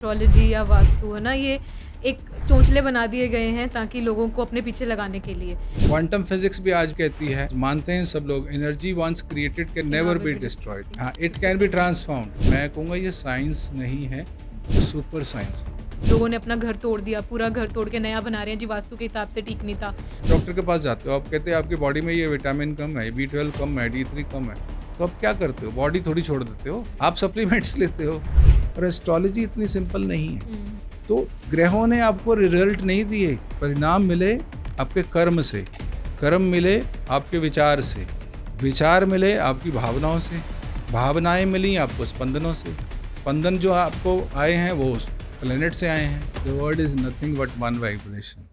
Astrology या वास्तु है ना, ये एक चोंचले बना दिए गए हैं ताकि लोगों को अपने पीछे लगाने के लिए। क्वांटम फिजिक्स भी आज कहती है, मानते हैं सब लोग, energy once created can never be destroyed. हाँ, इट कैन बी ट्रांसफॉर्म्ड। मैं कहूँगा ये साइंस नहीं है, सुपर साइंस है। लोगों ने अपना घर तोड़ दिया, पूरा घर तोड़ के नया बना रहे हैं जी, वास्तु के हिसाब से ठीक नहीं था। डॉक्टर के पास जाते हो, आप कहते हैं आपकी बॉडी में ये विटामिन कम है, B12 कम है, D3 कम है, तो आप क्या करते हो? बॉडी थोड़ी छोड़ देते हो, आप सप्लीमेंट्स लेते हो। और एस्ट्रोलॉजी इतनी सिंपल नहीं है। तो ग्रहों ने आपको रिजल्ट नहीं दिए, परिणाम मिले आपके कर्म से, कर्म मिले आपके विचार से, विचार मिले आपकी भावनाओं से, भावनाएं मिली आपको स्पंदनों से, स्पंदन जो आपको आए हैं वो प्लेनेट से आए हैं। The world is nothing but one vibration.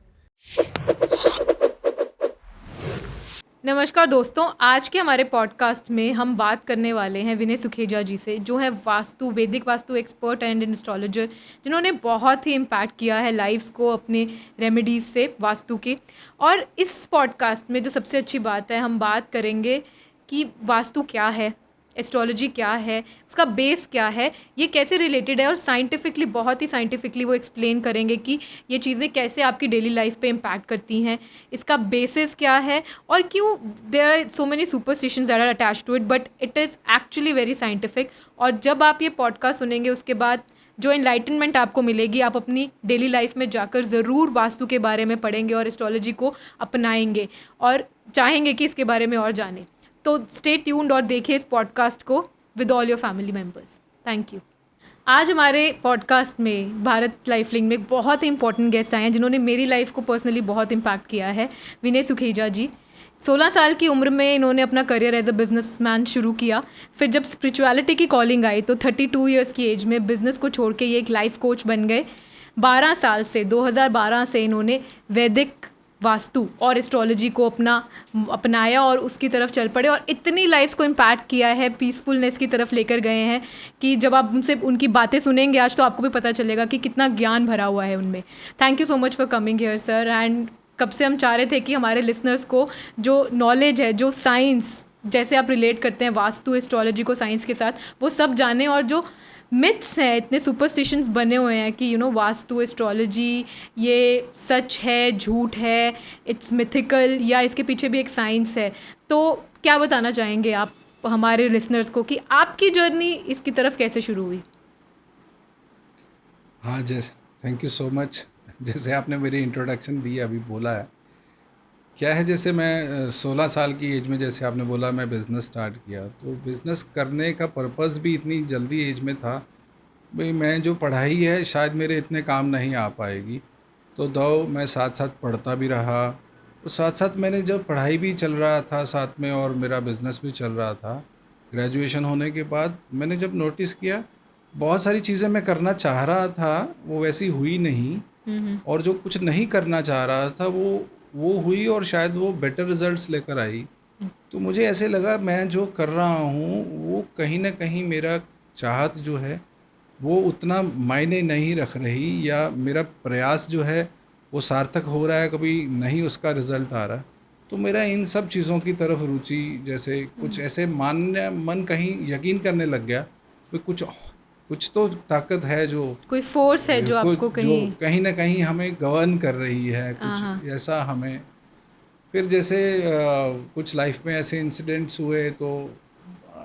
नमस्कार दोस्तों, आज के हमारे पॉडकास्ट में हम बात करने वाले हैं विनय सुखेजा जी से, जो है वास्तु वैदिक वास्तु एक्सपर्ट एंड एस्ट्रोलॉजर, जिन्होंने बहुत ही इम्पैक्ट किया है लाइफ्स को अपने रेमेडीज़ से वास्तु के। और इस पॉडकास्ट में जो सबसे अच्छी बात है, हम बात करेंगे कि वास्तु क्या है, एस्ट्रोलॉजी क्या है, उसका बेस क्या है, ये कैसे रिलेटेड है, और साइंटिफिकली, बहुत ही साइंटिफिकली वो एक्सप्लेन करेंगे कि ये चीज़ें कैसे आपकी डेली लाइफ पे इम्पैक्ट करती हैं, इसका बेसिस क्या है, और क्यों there are so many superstitions that are attached to it, but it is actually very scientific. और जब आप ये पॉडकास्ट सुनेंगे, उसके बाद जो एनलाइटनमेंट आपको मिलेगी, आप अपनी डेली लाइफ में जाकर ज़रूर वास्तु के बारे में पढ़ेंगे और एस्ट्रोलॉजी को अपनाएंगे और चाहेंगे कि इसके बारे में और जानें। तो स्टे ट्यून्ड और देखिए इस पॉडकास्ट को with all your family members. Thank you. आज हमारे पॉडकास्ट में भारत लाइफलिंक में बहुत ही इंपॉर्टेंट गेस्ट आए हैं, जिन्होंने मेरी लाइफ को पर्सनली बहुत इम्पैक्ट किया है। विनय सुखेजा जी 16 साल की उम्र में इन्होंने अपना करियर एज अ बिजनेसमैन शुरू किया। फिर जब स्पिरिचुअलिटी की कॉलिंग आई तो 32 ईयर्स की एज में बिज़नेस को छोड़ के ये एक लाइफ कोच बन गए। 12 साल से 2012 से इन्होंने वैदिक वास्तु और एस्ट्रोलॉजी को अपनाया और उसकी तरफ चल पड़े, और इतनी लाइफ को इम्पैक्ट किया है, पीसफुलनेस की तरफ लेकर गए हैं कि जब आप उनसे उनकी बातें सुनेंगे आज, तो आपको भी पता चलेगा कि कितना ज्ञान भरा हुआ है उनमें। Thank you so much for coming here sir. And कब से हम चाह रहे थे कि हमारे लिसनर्स को जो नॉलेज है, जो साइंस, जैसे आप रिलेट करते हैं वास्तु एस्ट्रोलॉजी को साइंस के साथ, वो सब जाने। और जो मिथ्स हैं, इतने सुपरस्टिशंस बने हुए हैं कि वास्तु एस्ट्रोलॉजी ये सच है, झूठ है, इट्स मिथिकल, या इसके पीछे भी एक साइंस है। तो क्या बताना चाहेंगे आप हमारे लिसनर्स को कि आपकी जर्नी इसकी तरफ कैसे शुरू हुई? हाँ, जैसे थैंक यू सो मच। जैसे आपने मेरी इंट्रोडक्शन दी, अभी बोला है क्या है, जैसे मैं 16 साल की एज में, जैसे आपने बोला, मैं बिज़नेस स्टार्ट किया। तो बिज़नेस करने का पर्पस भी इतनी जल्दी एज में था भाई, मैं जो पढ़ाई है शायद मेरे इतने काम नहीं आ पाएगी, तो दो मैं साथ साथ पढ़ता भी रहा। तो साथ साथ मैंने जब पढ़ाई भी चल रहा था साथ में और मेरा बिज़नेस भी चल रहा था, ग्रेजुएशन होने के बाद मैंने जब नोटिस किया बहुत सारी चीज़ें मैं करना चाह रहा था, वो वैसी हुई नहीं, और जो कुछ नहीं करना चाह रहा था वो हुई, और शायद वो बेटर रिजल्ट्स लेकर आई। तो मुझे ऐसे लगा मैं जो कर रहा हूँ वो कहीं ना कहीं मेरा चाहत जो है वो उतना मायने नहीं रख रही, या मेरा प्रयास जो है वो सार्थक हो रहा है, कभी नहीं उसका रिज़ल्ट आ रहा। तो मेरा इन सब चीज़ों की तरफ रुचि, जैसे कुछ ऐसे मन कहीं यकीन करने लग गया कि कुछ तो ताकत है, जो कोई फोर्स है जो आपको कहीं ना कहीं हमें गवर्न कर रही है, कुछ ऐसा हमें। फिर जैसे कुछ लाइफ में ऐसे इंसिडेंट्स हुए तो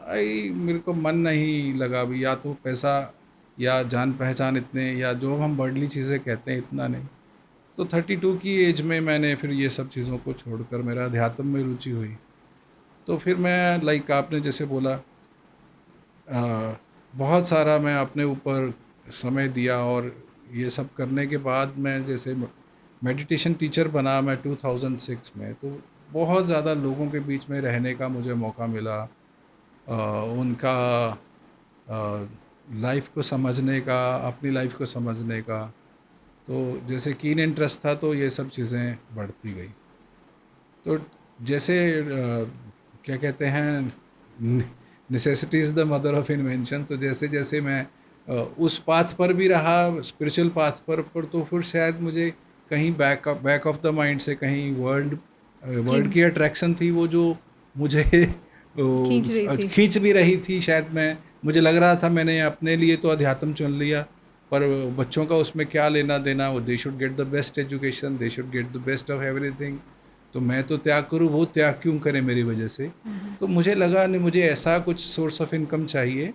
मेरे को मन नहीं लगा भी, या तो पैसा या जान पहचान इतने, या जो हम वर्ल्डली चीज़ें कहते हैं, इतना नहीं। तो 32 की एज में मैंने फिर ये सब चीज़ों को छोड़कर मेरा अध्यात्म में रुचि हुई। तो फिर मैं, लाइक आपने जैसे बोला, बहुत सारा मैं अपने ऊपर समय दिया, और ये सब करने के बाद मैं जैसे मेडिटेशन टीचर बना मैं 2006 में। तो बहुत ज़्यादा लोगों के बीच में रहने का मुझे मौका मिला, उनका लाइफ को समझने का, अपनी लाइफ को समझने का। तो जैसे कीन इंटरेस्ट था, तो ये सब चीज़ें बढ़ती गई। तो जैसे क्या कहते हैं, necessity is the mother of invention. तो जैसे जैसे मैं उस पाथ पर भी रहा, स्पिरिचुअल पाथ पर तो फिर शायद मुझे कहीं बैक ऑफ द माइंड से कहीं वर्ल्ड की अट्रैक्शन थी, वो जो मुझे खींच भी रही थी। शायद मुझे लग रहा था मैंने अपने लिए तो अध्यात्म चुन लिया, पर बच्चों का उसमें क्या लेना देना, वो they should get the best education, they should get the best of everything. तो मैं तो त्याग करूँ, वो त्याग क्यों करे मेरी वजह से? तो मुझे लगा नहीं, मुझे ऐसा कुछ सोर्स ऑफ इनकम चाहिए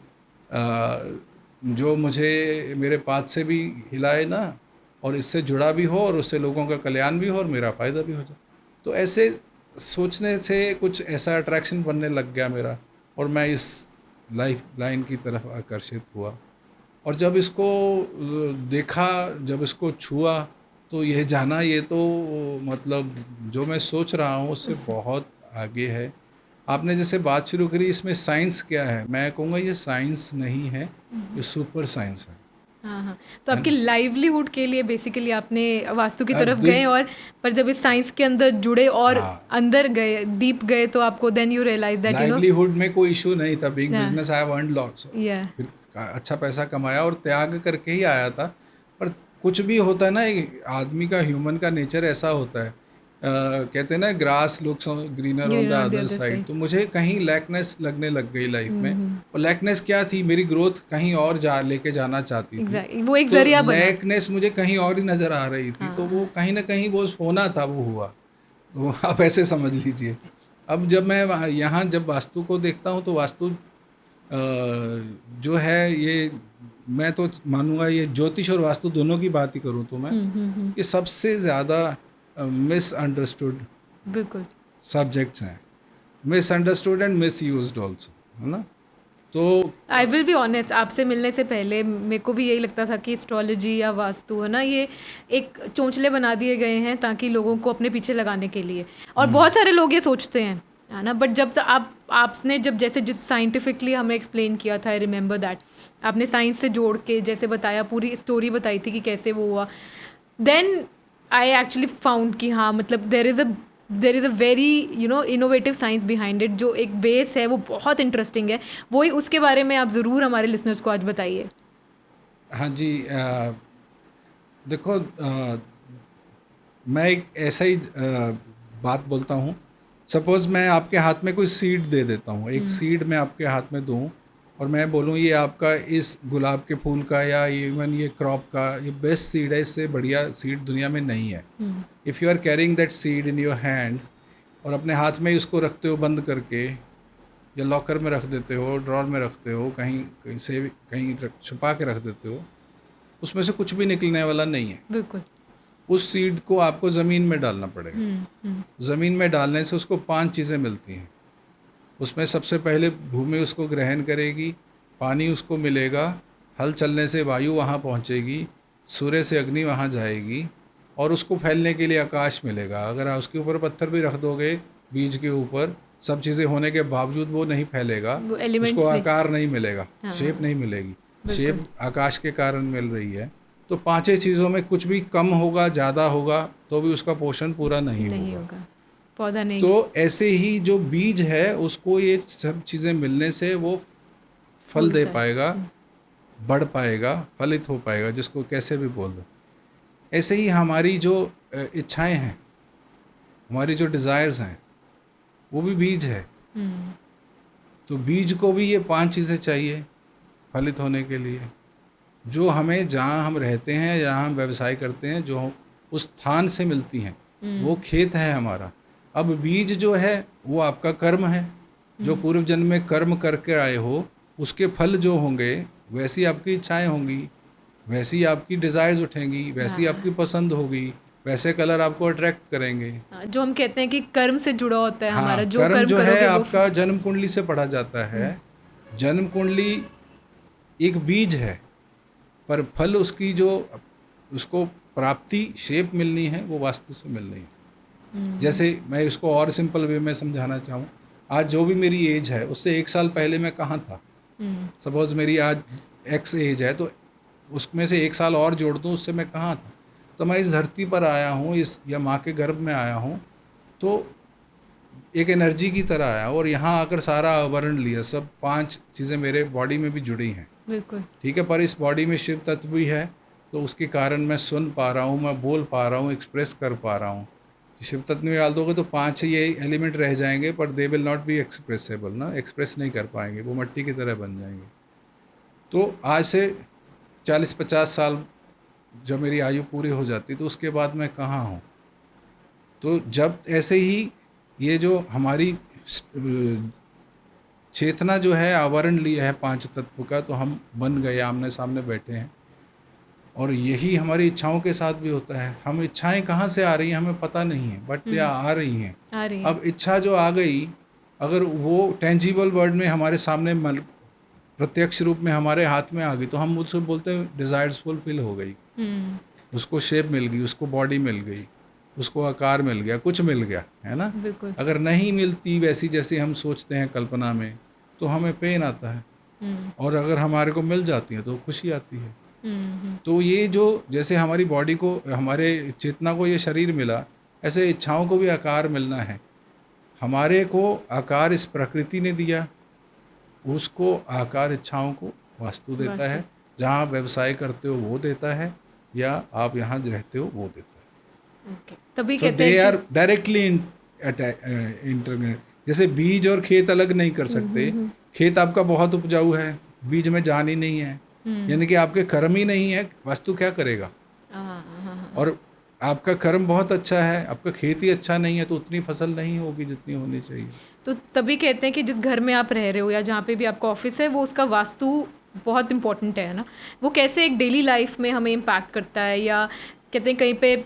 जो मुझे मेरे पाथ से भी हिलाए ना, और इससे जुड़ा भी हो, और उससे लोगों का कल्याण भी हो और मेरा फ़ायदा भी हो जाए। तो ऐसे सोचने से कुछ ऐसा अट्रैक्शन बनने लग गया मेरा, और मैं इस लाइफ लाइन की तरफ आकर्षित हुआ। और जब इसको देखा, जब इसको छुआ, तो ये जाना, ये तो मतलब जो मैं सोच रहा हूँ उससे उससे बहुत आगे है। आपने जैसे बात शुरू करी, इसमें साइंस क्या है, मैं कहूँगा ये साइंस नहीं है, ये सुपर साइंस हाँ, हाँ। तो है आपकी ना? लाइवलीहुड के लिए बेसिकली आपने वास्तु की तरफ गए, देख, और पर जब इस साइंस के अंदर जुड़े और हाँ, अंदर गए, डीप गए, तो आपको then you realise that livelihood में कोई इशू नहीं था, बीइंग या business I have earned lots, या फिर अच्छा पैसा कमाया और त्याग करके ही आया था। पर कुछ भी होता है ना, एक आदमी का, ह्यूमन का नेचर ऐसा होता है, कहते हैं ना, grass looks greener on the on the other other side. Side. तो मुझे कहीं लैकनेस लगने लग गई लाइफ में, और लैकनेस क्या थी, मेरी ग्रोथ कहीं और लेके जाना चाहती थी। एग्जैक्टली, वो एक तो जरिया बना। लैकनेस मुझे कहीं और ही नज़र आ रही थी, तो वो हाँ, कहीं ना कहीं वो होना था, वो हुआ। तो आप ऐसे समझ लीजिए। अब जब मैं यहाँ जब वास्तु को देखता हूँ, तो वास्तु जो है ये, मैं तो मानूंगा ये ज्योतिष और वास्तु दोनों की बात ही करूँ तो मैं, ये सबसे ज़्यादा मिसअंडरस्टूड बिल्कुल। सब्जेक्ट्स हैं, मिसअंडरस्टूड एंड मिसयूज्ड ऑल्सो, है ना? तो आई विल बी ऑनेस्ट, आपसे मिलने से पहले मेरे को भी यही लगता था कि एस्ट्रोलॉजी या वास्तु है ना, ये एक चोंचले बना दिए गए हैं ताकि लोगों को अपने पीछे लगाने के लिए, और बहुत सारे लोग ये सोचते हैं, है ना। बट जब आपने जब जैसे जिस साइंटिफिकली हमें एक्सप्लेन किया था, आई रिमेंबर दैट, आपने साइंस से जोड़ के जैसे बताया, पूरी स्टोरी बताई थी कि कैसे वो हुआ, देन आई एक्चुअली फाउंड कि हाँ, मतलब there is a very innovative science behind it, जो एक बेस है वो बहुत इंटरेस्टिंग है। वही उसके बारे में आप ज़रूर हमारे लिसनर्स को आज बताइए। हाँ जी, देखो, मैं एक ऐसा ही बात बोलता हूँ। सपोज़ मैं आपके हाथ में कोई सीड दे देता हूँ, एक सीड मैं आपके हाथ में दूँ, और मैं बोलूँ ये आपका इस गुलाब के फूल का या इवन ये क्रॉप का ये बेस्ट सीड है, इससे बढ़िया सीड दुनिया में नहीं है। If you are carrying that seed in your hand, और अपने हाथ में ही उसको रखते हो बंद करके, या लॉकर में रख देते हो, ड्रॉर में रखते हो, कहीं कहीं से कहीं छुपा के रख देते हो, उसमें से कुछ भी निकलने वाला नहीं है। बिल्कुल। उस सीड को आपको ज़मीन में डालना पड़ेगा। ज़मीन में डालने से उसको 5 चीज़ें मिलती हैं। उसमें सबसे पहले भूमि उसको ग्रहण करेगी, पानी उसको मिलेगा, हल चलने से वायु वहाँ पहुँचेगी, सूर्य से अग्नि वहाँ जाएगी, और उसको फैलने के लिए आकाश मिलेगा। अगर आप उसके ऊपर पत्थर भी रख दोगे, बीज के ऊपर, सब चीज़ें होने के बावजूद वो नहीं फैलेगा, वो उसको एलिमेंट्स नहीं। आकार नहीं मिलेगा, हाँ, शेप नहीं मिलेगी। बिल्कुल। शेप आकाश के कारण मिल रही है। तो पांचों चीज़ों में कुछ भी कम होगा, ज़्यादा होगा, तो भी उसका पोषण पूरा नहीं नहीं होगा। होगा, पौधा नहीं। तो ऐसे ही जो बीज है, उसको ये सब चीज़ें मिलने से वो फल दे फूलता है। पाएगा, बढ़ पाएगा, फलित हो पाएगा, जिसको कैसे भी बोल दो। ऐसे ही हमारी जो इच्छाएं हैं, हमारी जो डिज़ायर्स हैं, वो भी बीज है। तो बीज को भी ये 5 चीज़ें चाहिए फलित होने के लिए, जो हमें जहाँ हम रहते हैं, जहाँ हम व्यवसाय करते हैं, जो उस स्थान से मिलती हैं, वो खेत है हमारा। अब बीज जो है वो आपका कर्म है, जो पूर्व जन्म में कर्म करके आए हो, उसके फल जो होंगे, वैसी आपकी इच्छाएं होंगी, वैसी आपकी डिज़ायर्स उठेंगी, वैसी आपकी पसंद होगी, वैसे कलर आपको अट्रैक्ट करेंगे। हाँ, जो हम कहते हैं कि कर्म से जुड़ा होता है हमारा, हाँ, जो कर्म कर्म जो है करोगे वो आपका जन्म कुंडली से पढ़ा जाता है। जन्म कुंडली एक बीज है, पर फल उसकी जो उसको प्राप्ति शेप मिलनी है, वो वास्तु से मिलनी है। जैसे मैं इसको और सिंपल वे में समझाना चाहूँ, आज जो भी मेरी एज है, उससे 1 साल पहले मैं कहाँ था। सपोज मेरी आज एक्स एज है, तो उसमें से 1 साल और जोड़ दूँ, उससे मैं कहाँ था। तो मैं इस धरती पर आया हूँ, इस या माँ के गर्भ में आया हूँ, तो एक एनर्जी की तरह आया, और यहाँ आकर सारा आवरण लिया, सब 5 चीज़ें मेरे बॉडी में भी जुड़ी हैं। बिल्कुल। ठीक है, पर इस बॉडी में शिव तत्व भी है, तो उसके कारण मैं सुन पा रहा हूँ, मैं बोल पा रहा हूँ, एक्सप्रेस कर पा रहा हूँ। शिव तत्व में डाल दोगे तो 5 ये एलिमेंट रह जाएंगे, पर दे विल नॉट बी एक्सप्रेसेबल ना, एक्सप्रेस नहीं कर पाएंगे, वो मट्टी की तरह बन जाएंगे। तो आज से 40-50 साल जब मेरी आयु पूरी हो जाती तो उसके बाद मैं कहाँ हूँ। तो जब ऐसे ही ये जो हमारी चेतना जो है आवरण लिया है 5 तत्व का, तो हम बन गए, आमने सामने बैठे हैं। और यही हमारी इच्छाओं के साथ भी होता है। हम इच्छाएं कहाँ से आ रही हैं हमें पता नहीं है, बट ये आ रही हैं। आ रही है। अब इच्छा जो आ गई, अगर वो टेंजिबल वर्ड में हमारे सामने प्रत्यक्ष रूप में हमारे हाथ में आ गई, तो हम उससे बोलते हैं डिज़ायर्स फुलफिल हो गई, उसको शेप मिल गई, उसको बॉडी मिल गई, उसको आकार मिल गया, कुछ मिल गया, है ना। बिल्कुल। अगर नहीं मिलती वैसी जैसी हम सोचते हैं कल्पना में, तो हमें पेन आता है। और अगर हमारे को मिल जाती है तो खुशी आती है। तो ये जो जैसे हमारी बॉडी को, हमारे चेतना को ये शरीर मिला, ऐसे इच्छाओं को भी आकार मिलना है। हमारे को आकार इस प्रकृति ने दिया, उसको आकार इच्छाओं को वास्तु देता है। जहाँ आप व्यवसाय करते हो वो देता है, या आप यहाँ रहते हो वो देता है। ओके, तभी सो कहते दे हैं आर डायरेक्टली इंटरनेट। जैसे बीज और खेत अलग नहीं कर सकते। खेत आपका बहुत उपजाऊ है, बीज में जान ही नहीं है, यानी कि आपके कर्म ही नहीं है, वास्तु क्या करेगा। और आपका कर्म बहुत अच्छा है, आपका खेत ही अच्छा नहीं है, तो उतनी फसल नहीं होगी जितनी होनी चाहिए। तो तभी कहते हैं कि जिस घर में आप रह रहे हो या जहाँ पे भी आपका ऑफिस है, वो उसका वास्तु बहुत इंपॉर्टेंट है ना। वो कैसे एक डेली लाइफ में हमें इम्पैक्ट करता है, या कहते हैं कहीं पे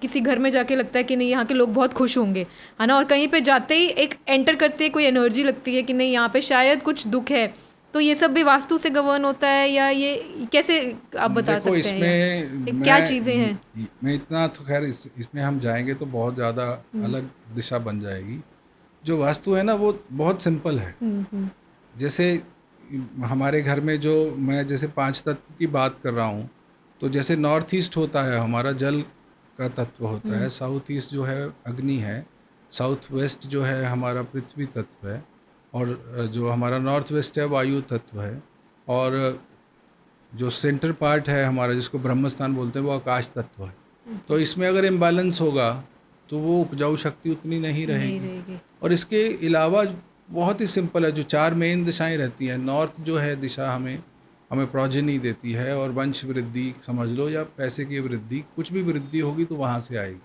किसी घर में जाके लगता है कि नहीं यहाँ के लोग बहुत खुश होंगे, है ना, और कहीं पे जाते ही एक एंटर करते ही कोई एनर्जी लगती है कि नहीं यहाँ पे शायद कुछ दुख है। तो ये सब भी वास्तु से गवर्न होता है, या ये कैसे आप बता देखो, सकते हैं, इसमें क्या चीज़ें हैं? मैं इतना तो खैर इसमें हम जाएंगे तो बहुत ज़्यादा अलग दिशा बन जाएगी। जो वास्तु है ना वो बहुत सिंपल है। जैसे हमारे घर में जो मैं जैसे 5 तत्व की बात कर रहा हूँ, तो जैसे नॉर्थ ईस्ट होता है हमारा जल का तत्व होता है, साउथ ईस्ट जो है अग्नि है, साउथ वेस्ट जो है हमारा पृथ्वी तत्व है, और जो हमारा नॉर्थ वेस्ट है वायु तत्व है, और जो सेंटर पार्ट है हमारा जिसको ब्रह्मस्थान बोलते हैं वो आकाश तत्व है। तो इसमें अगर इम्बैलेंस होगा तो वो उपजाऊ शक्ति उतनी नहीं रहेगी। और इसके अलावा बहुत ही सिंपल है, जो 4 मेन दिशाएं रहती हैं। नॉर्थ जो है दिशा हमें प्रोजेनी देती है और वंश वृद्धि समझ लो, या पैसे की वृद्धि, कुछ भी वृद्धि होगी तो वहाँ से आएगी,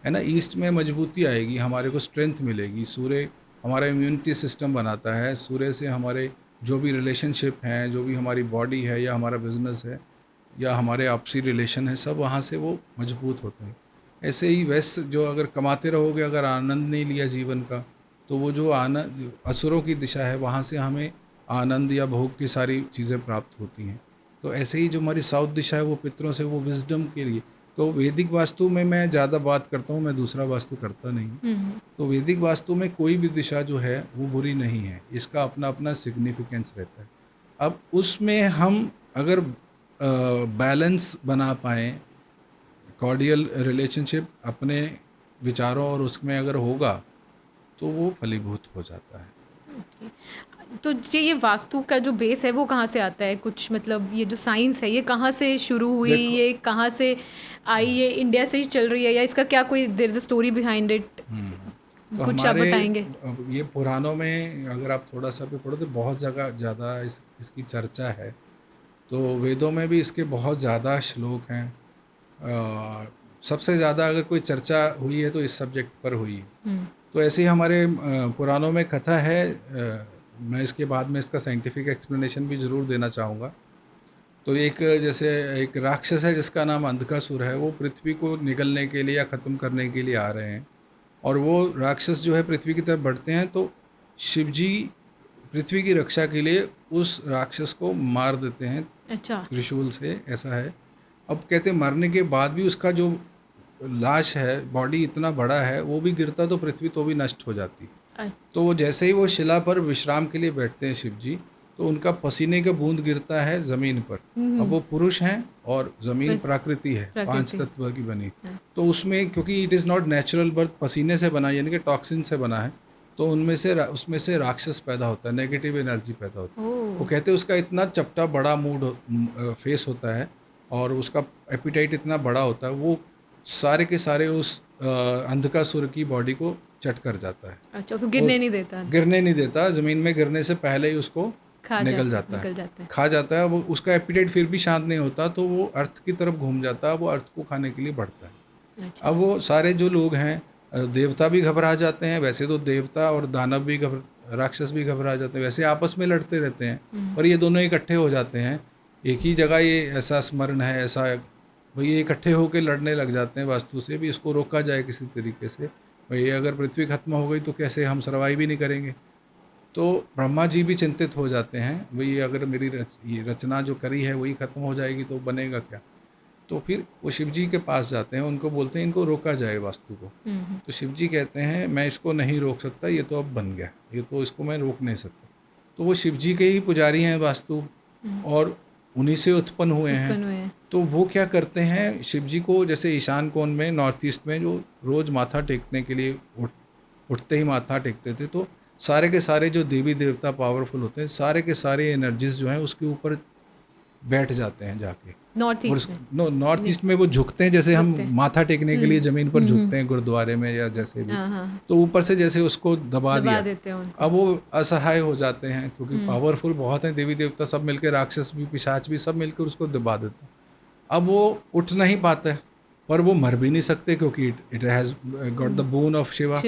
है ना। ईस्ट में मजबूती आएगी, हमारे को स्ट्रेंथ मिलेगी। सूर्य हमारा इम्यूनिटी सिस्टम बनाता है, सूर्य से हमारे जो भी रिलेशनशिप हैं, जो भी हमारी बॉडी है या हमारा बिजनेस है या हमारे आपसी रिलेशन है, सब वहाँ से वो मजबूत होते हैं। ऐसे ही वेस्ट जो अगर कमाते रहोगे, अगर आनंद नहीं लिया जीवन का, तो वो जो आनंद असुरों की दिशा है वहाँ से हमें आनंद या भोग की सारी चीज़ें प्राप्त होती हैं। तो ऐसे ही जो हमारी साउथ दिशा है वो पितरों से, वो विजडम के लिए। तो वैदिक वास्तु में मैं ज़्यादा बात करता हूँ, मैं दूसरा वास्तु करता नहीं। तो वैदिक वास्तु में कोई भी दिशा जो है वो बुरी नहीं है, इसका अपना अपना सिग्निफिकेंस रहता है। अब उसमें हम अगर बैलेंस बना पाएँ, कॉर्डियल रिलेशनशिप अपने विचारों और उसमें अगर होगा तो वो फलीभूत हो जाता है। तो ये वास्तु का जो बेस है वो कहाँ से आता है? कुछ मतलब ये जो साइंस है ये कहाँ से शुरू हुई, ये कहाँ से आई, ये इंडिया से ही चल रही है, या इसका क्या कोई there is a story behind it? तो कुछ आप बताएंगे? ये पुराणों में अगर आप थोड़ा सा भी पढ़ो तो बहुत जगह ज़्यादा इसकी चर्चा है। तो वेदों में भी इसके बहुत ज़्यादा श्लोक हैं। सबसे ज़्यादा अगर कोई चर्चा हुई है तो इस सब्जेक्ट पर हुई है। तो ऐसे ही हमारे पुराणों में कथा है। मैं इसके बाद में इसका साइंटिफिक एक्सप्लेनेशन भी ज़रूर देना चाहूँगा। तो जैसे एक राक्षस है जिसका नाम अंधकासुर है, वो पृथ्वी को निगलने के लिए या ख़त्म करने के लिए आ रहे हैं, और वो राक्षस जो है पृथ्वी की तरफ बढ़ते हैं। तो शिव जी पृथ्वी की रक्षा के लिए उस राक्षस को मार देते हैं। अच्छा। त्रिशूल से, ऐसा है। अब कहते हैं मरने के बाद भी उसका जो लाश है, बॉडी इतना बड़ा है, वो भी गिरता तो पृथ्वी तो भी नष्ट हो जाती। तो वो जैसे ही वो शिला पर विश्राम के लिए बैठते हैं शिव जी, तो उनका पसीने का बूंद गिरता है ज़मीन पर। अब वो पुरुष हैं और ज़मीन प्रकृति है, 5 तत्व की बनी। तो उसमें क्योंकि it is not natural birth, पसीने से बना, यानी कि टॉक्सिन से बना है, तो उसमें से राक्षस पैदा होता है, नेगेटिव एनर्जी पैदा होता है। वो कहते हैं उसका इतना चपटा बड़ा फेस होता है और उसका एपिटाइट इतना बड़ा होता है, वो सारे के सारे उस अंधकासुर की बॉडी को चट कर जाता है। अच्छा, उसको गिरने नहीं देता? गिरने नहीं देता, ज़मीन में गिरने से पहले ही उसको निकल जाता है, खा जाता है। वो उसका एपिटाइट फिर भी शांत नहीं होता, तो वो अर्थ की तरफ घूम जाता है, वो अर्थ को खाने के लिए बढ़ता है। अच्छा। अब वो सारे जो लोग हैं, देवता भी घबरा जाते हैं, वैसे तो देवता और दानव भी राक्षस भी घबरा जाते हैं, वैसे आपस में लड़ते रहते हैं, पर ये दोनों इकट्ठे हो जाते हैं एक ही जगह। ये ऐसा स्मरण है, ऐसा भाई ये इकट्ठे होकर लड़ने लग जाते हैं वास्तु से भी इसको रोका जाए किसी तरीके से। भाई अगर पृथ्वी खत्म हो गई तो कैसे हम सर्वाइव ही नहीं करेंगे। तो ब्रह्मा जी भी चिंतित हो जाते हैं, भाई अगर मेरी ये रचना जो करी है वही खत्म हो जाएगी तो बनेगा क्या। तो फिर वो शिव जी के पास जाते हैं, उनको बोलते हैं इनको रोका जाए वास्तु को। तो शिव जी कहते हैं मैं इसको नहीं रोक सकता, ये तो अब बन गया, ये तो इसको मैं रोक नहीं सकता। तो वो शिव जी के ही पुजारी हैं वास्तु, और उन्हीं से उत्पन्न हुए हैं। तो वो क्या करते हैं, शिव जी को जैसे ईशान कोण में, नॉर्थ ईस्ट में जो रोज़ माथा टेकने के लिए उठते ही माथा टेकते थे, तो सारे के सारे जो देवी देवता पावरफुल होते हैं, सारे के सारे एनर्जीज जो हैं उसके ऊपर बैठ जाते हैं जाके। नॉर्थ ईस्ट में, नॉर्थ ईस्ट में वो झुकते हैं, जैसे हम माथा टेकने के लिए ज़मीन पर झुकते हैं गुरुद्वारे में या जैसे भी। तो ऊपर से जैसे उसको दबा दिया, देते हैं उनको। अब वो असहाय हो जाते हैं, क्योंकि पावरफुल बहुत हैं देवी देवता, सब मिलकर, राक्षस भी पिशाच भी सब मिलकर उसको दबा देते हैं। अब वो उठ नहीं पाता है, पर वो मर भी नहीं सकते, क्योंकि it has got the bone of Shiva.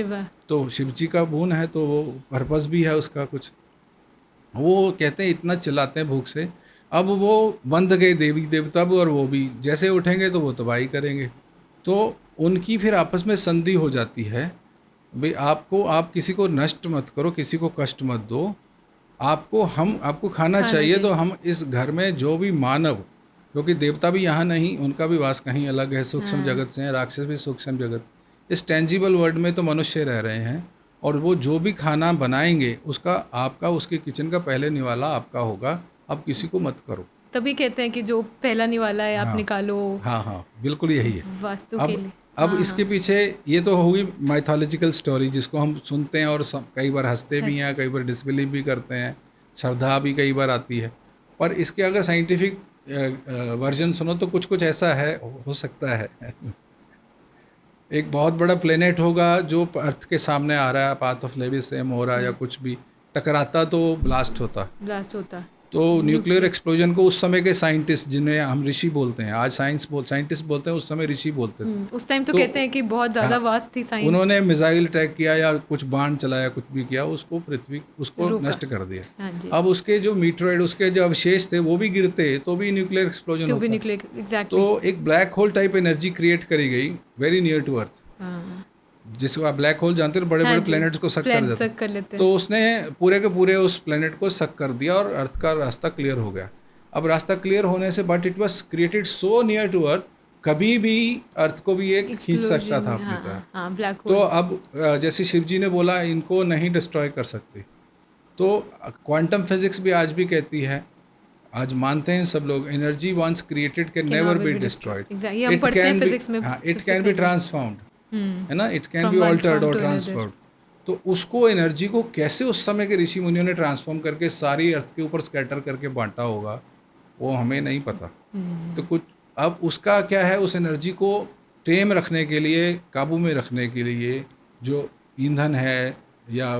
तो शिव जी का बोन है, तो वो पर्पस भी है उसका कुछ। वो कहते हैं इतना चिल्लाते हैं भूख से, अब वो बंध गए देवी देवता भी, और वो भी जैसे उठेंगे तो वो तबाही करेंगे। तो उनकी फिर आपस में संधि हो जाती है, भाई आप किसी को नष्ट मत करो, किसी को कष्ट मत दो, आपको खाना चाहिए। तो हम इस घर में जो भी मानव, क्योंकि देवता भी यहाँ नहीं, उनका भी वास कहीं अलग है, सूक्ष्म जगत से हैं, राक्षस भी सूक्ष्म जगत से। इस टेंजिबल वर्ल्ड में तो मनुष्य रह रहे हैं, और वो जो भी खाना बनाएंगे उसका उसके किचन का पहले निवाला आपका होगा, आप किसी को मत करो। तभी कहते हैं कि जो पहला निवाला है आप निकालो। हाँ, बिल्कुल यही है वास्तु के लिए। अब इसके पीछे ये तो होगी माइथोलॉजिकल स्टोरी, जिसको हम सुनते हैं और कई बार हंसते भी हैं, कई बार डिसबिलीव भी करते हैं, श्रद्धा भी कई बार आती है। पर इसके अगर साइंटिफिक वर्जन सुनो तो कुछ ऐसा है, हो सकता है एक बहुत बड़ा प्लेनेट होगा जो अर्थ के सामने आ रहा है, पाथ ऑफ लेविसेम हो रहा है या कुछ भी, टकराता तो ब्लास्ट होता। तो न्यूक्लियर एक्सप्लोजन को उस समय के साइंटिस्ट, जिन्हें हम ऋषि बोलते हैं, आज साइंटिस्ट बोलते हैं, उस समय ऋषि बोलते थे। उस टाइम तो कहते हैं कि बहुत ज़्यादा वास्ट थी साइंस। उन्होंने मिसाइल अटैक किया या कुछ बाण चलाया, कुछ भी किया, उसको नष्ट कर दिया। अब उसके जो मीटरॉइड, उसके जो अवशेष थे वो भी गिरते तो भी न्यूक्लियर एक्सप्लोजन होता। तो एक black hole type energy create करी गई वेरी नियर टू अर्थ, जिसको आप ब्लैक होल जानते हैं, बड़े बड़े प्लेनेट्स को सक कर लेते हैं। तो उसने पूरे के पूरे उस प्लेनेट को सक कर दिया और अर्थ का रास्ता क्लियर हो गया। अब रास्ता क्लियर होने से, but it was created so near to earth, कभी भी अर्थ को भी ये खींच सकता था अपनी तरफ। तो अब जैसे शिव जी ने बोला इनको नहीं डिस्ट्रॉय कर सकते, तो क्वांटम फिजिक्स भी आज भी कहती है, आज मानते हैं सब लोग, energy once created can never be destroyed, it can be transformed, है ना, इट कैन बी ऑल्टर्ड और ट्रांसफर्ड। तो उसको एनर्जी को कैसे उस समय के ऋषि मुनियों ने ट्रांसफॉर्म करके सारी अर्थ के ऊपर स्कैटर करके बांटा होगा, वो हमें नहीं पता। तो कुछ अब उसका क्या है, उस एनर्जी को टेम रखने के लिए, काबू में रखने के लिए, जो ईंधन है या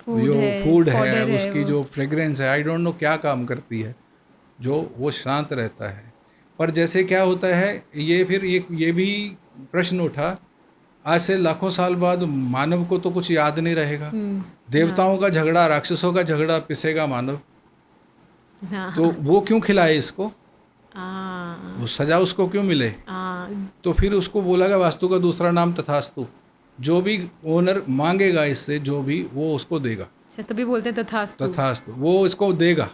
फूड है, उसकी जो फ्रेग्रेंस है, आई डोंट नो क्या काम करती है, जो वो शांत रहता है। पर जैसे क्या होता है, ये फिर ये भी प्रश्न उठा, आज से लाखों साल बाद मानव को तो कुछ याद नहीं रहेगा, देवताओं का झगड़ा, राक्षसों का झगड़ा पिसेगा मानव, तो वो क्यों खिलाए इसको, वो सजा उसको क्यों मिले। तो फिर उसको बोला गया वास्तु का दूसरा नाम तथास्तु, जो भी ओनर मांगेगा इससे, जो भी वो उसको देगा, तभी बोलते हैं तथास्तु, वो इसको देगा।